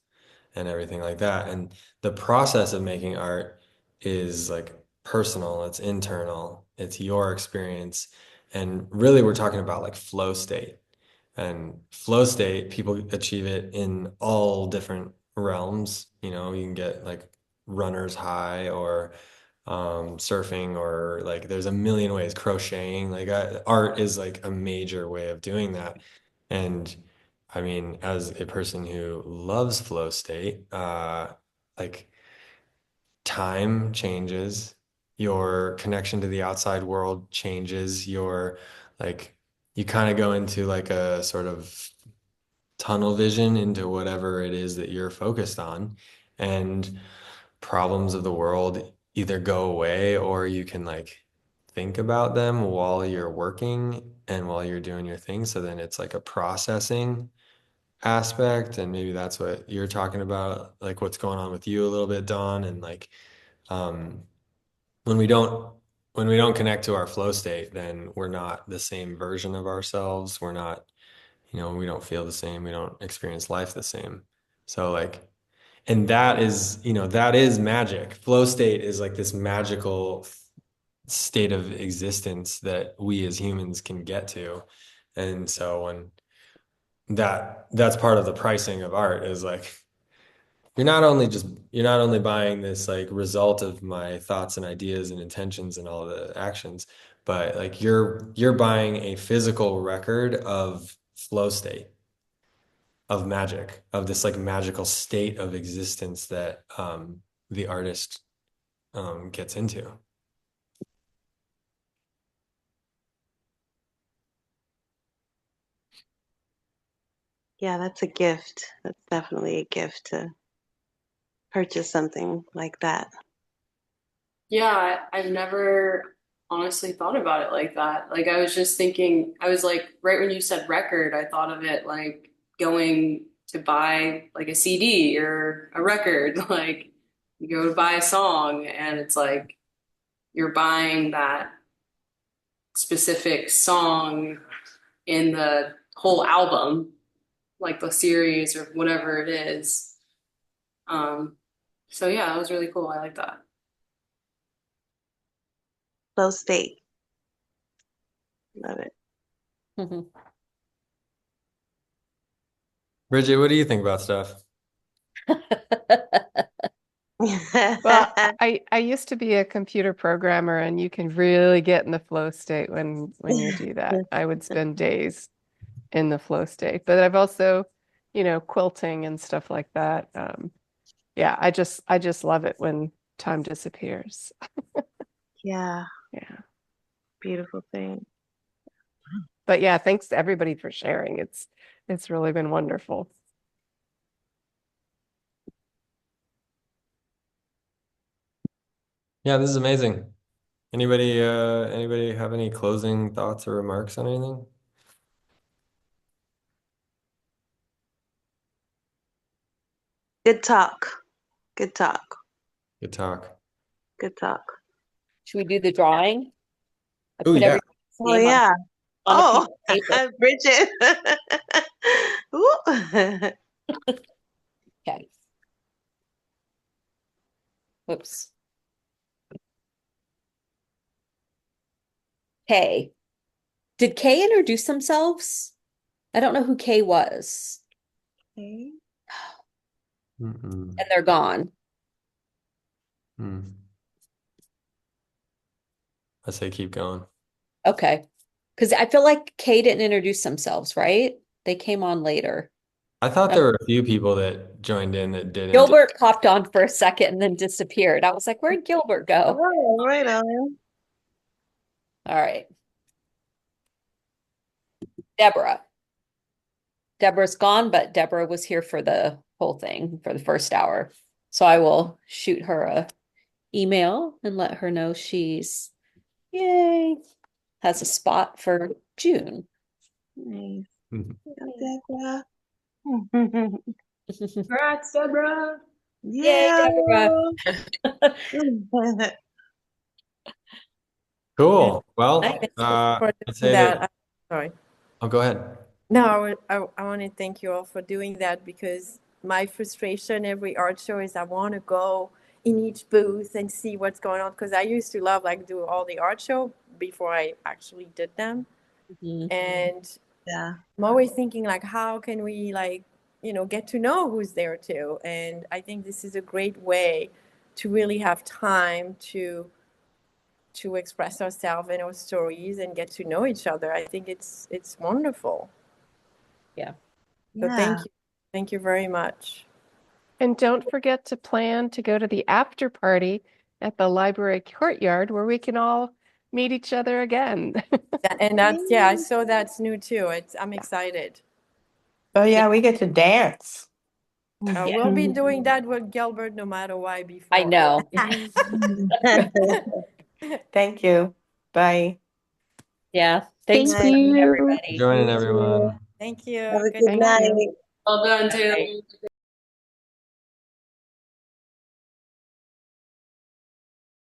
and everything like that. And the process of making art is like personal, it's internal, it's your experience. And really, we're talking about like flow state. And flow state, people achieve it in all different realms. You can get like runner's high or surfing, or like there's a million ways, crocheting. Like art is like a major way of doing that. And I mean, as a person who loves flow state, like time changes, your connection to the outside world changes, your like you kind of go into like a sort of tunnel vision into whatever it is that you're focused on, and problems of the world either go away or you can like think about them while you're working and while you're doing your thing. So then it's like a processing aspect, and maybe that's what you're talking about, like what's going on with you a little bit, Dawn, and like um when we don't when we don't connect to our flow state, then we're not the same version of ourselves. We're not, we don't feel the same. We don't experience life the same. So like, and that is, that is magic. Flow state is like this magical state of existence that we as humans can get to. And so when that's part of the pricing of art is like you're not only buying this like result of my thoughts and ideas and intentions and all the actions, but like you're buying a physical record of flow state, of magic, of this like magical state of existence that the artist gets into.
Yeah, that's a gift. That's definitely a gift to purchase something like that.
Yeah, I've never honestly thought about it like that. Like I was just thinking, I was like, right when you said record, I thought of it like going to buy like a CD or a record. Like you go to buy a song and it's like you're buying that specific song in the whole album, like the series or whatever it is. Um, so yeah, that was really cool. I like that.
Flow state. Love it.
Mhm.
Bridget, what do you think about stuff?
Well, I used to be a computer programmer, and you can really get in the flow state when you do that. I would spend days in the flow state. But I've also, quilting and stuff like that. Yeah, I just love it when time disappears.
Yeah,
Yeah.
beautiful thing.
But yeah, thanks to everybody for sharing. It's really been wonderful.
Yeah, this is amazing. Anybody have any closing thoughts or remarks on anything?
Good talk. Good talk.
Good talk.
Good talk.
Should we do the drawing? I
Oh
put
yeah.
everybody's
Oh
name
yeah.
on a piece
Oh,
of paper.
Bridget. Ooh.
Okay. Whoops. Kay. Did Kay introduce themselves? I don't know who Kay was.
Okay.
Mm-mm.
And they're gone.
Hmm. I say keep going.
Okay. Because I feel like Kay didn't introduce themselves, right? They came on later.
I thought
No.
there were a few people that joined in that didn't.
Gilbert popped on for a second and then disappeared. I was like, where'd Gilbert go?
Oh, right on.
All right. Deborah. Deborah's gone, but Deborah was here for the whole thing for the first hour. So I will shoot her a email and let her know she's yay, has a spot for June.
Nice.
Mhm.
Yeah, Deborah.
Congrats, Deborah.
Yay, Deborah.
Cool. Well,
Nice.
For
I'd
doing
say
that.
that.
Sorry.
Oh, go ahead.
No, I want to thank you all for doing that, because my frustration every art show is I want to go in each booth and see what's going on, because I used to love like do all the art show before I actually did them.
Mhm.
And
Yeah.
I'm always thinking like, how can we like, get to know who's there too? And I think this is a great way to really have time to express ourselves and our stories and get to know each other. I think it's wonderful.
Yeah.
So
Yeah.
thank you. Thank you very much.
And don't forget to plan to go to the after party at the library courtyard where we can all meet each other again.
And that's, yeah, I saw that's new too. I'm excited.
Oh yeah, we get to dance.
We'll be doing that with Gilbert no matter why before.
I know.
Thank you. Bye.
Yeah. Thanks
Thank
for
you.
everybody.
Joining
Thank you.
everyone.
Thank you.
Have a
Good
good
Thank
night.
you.
Well done, Taylor.
Bye.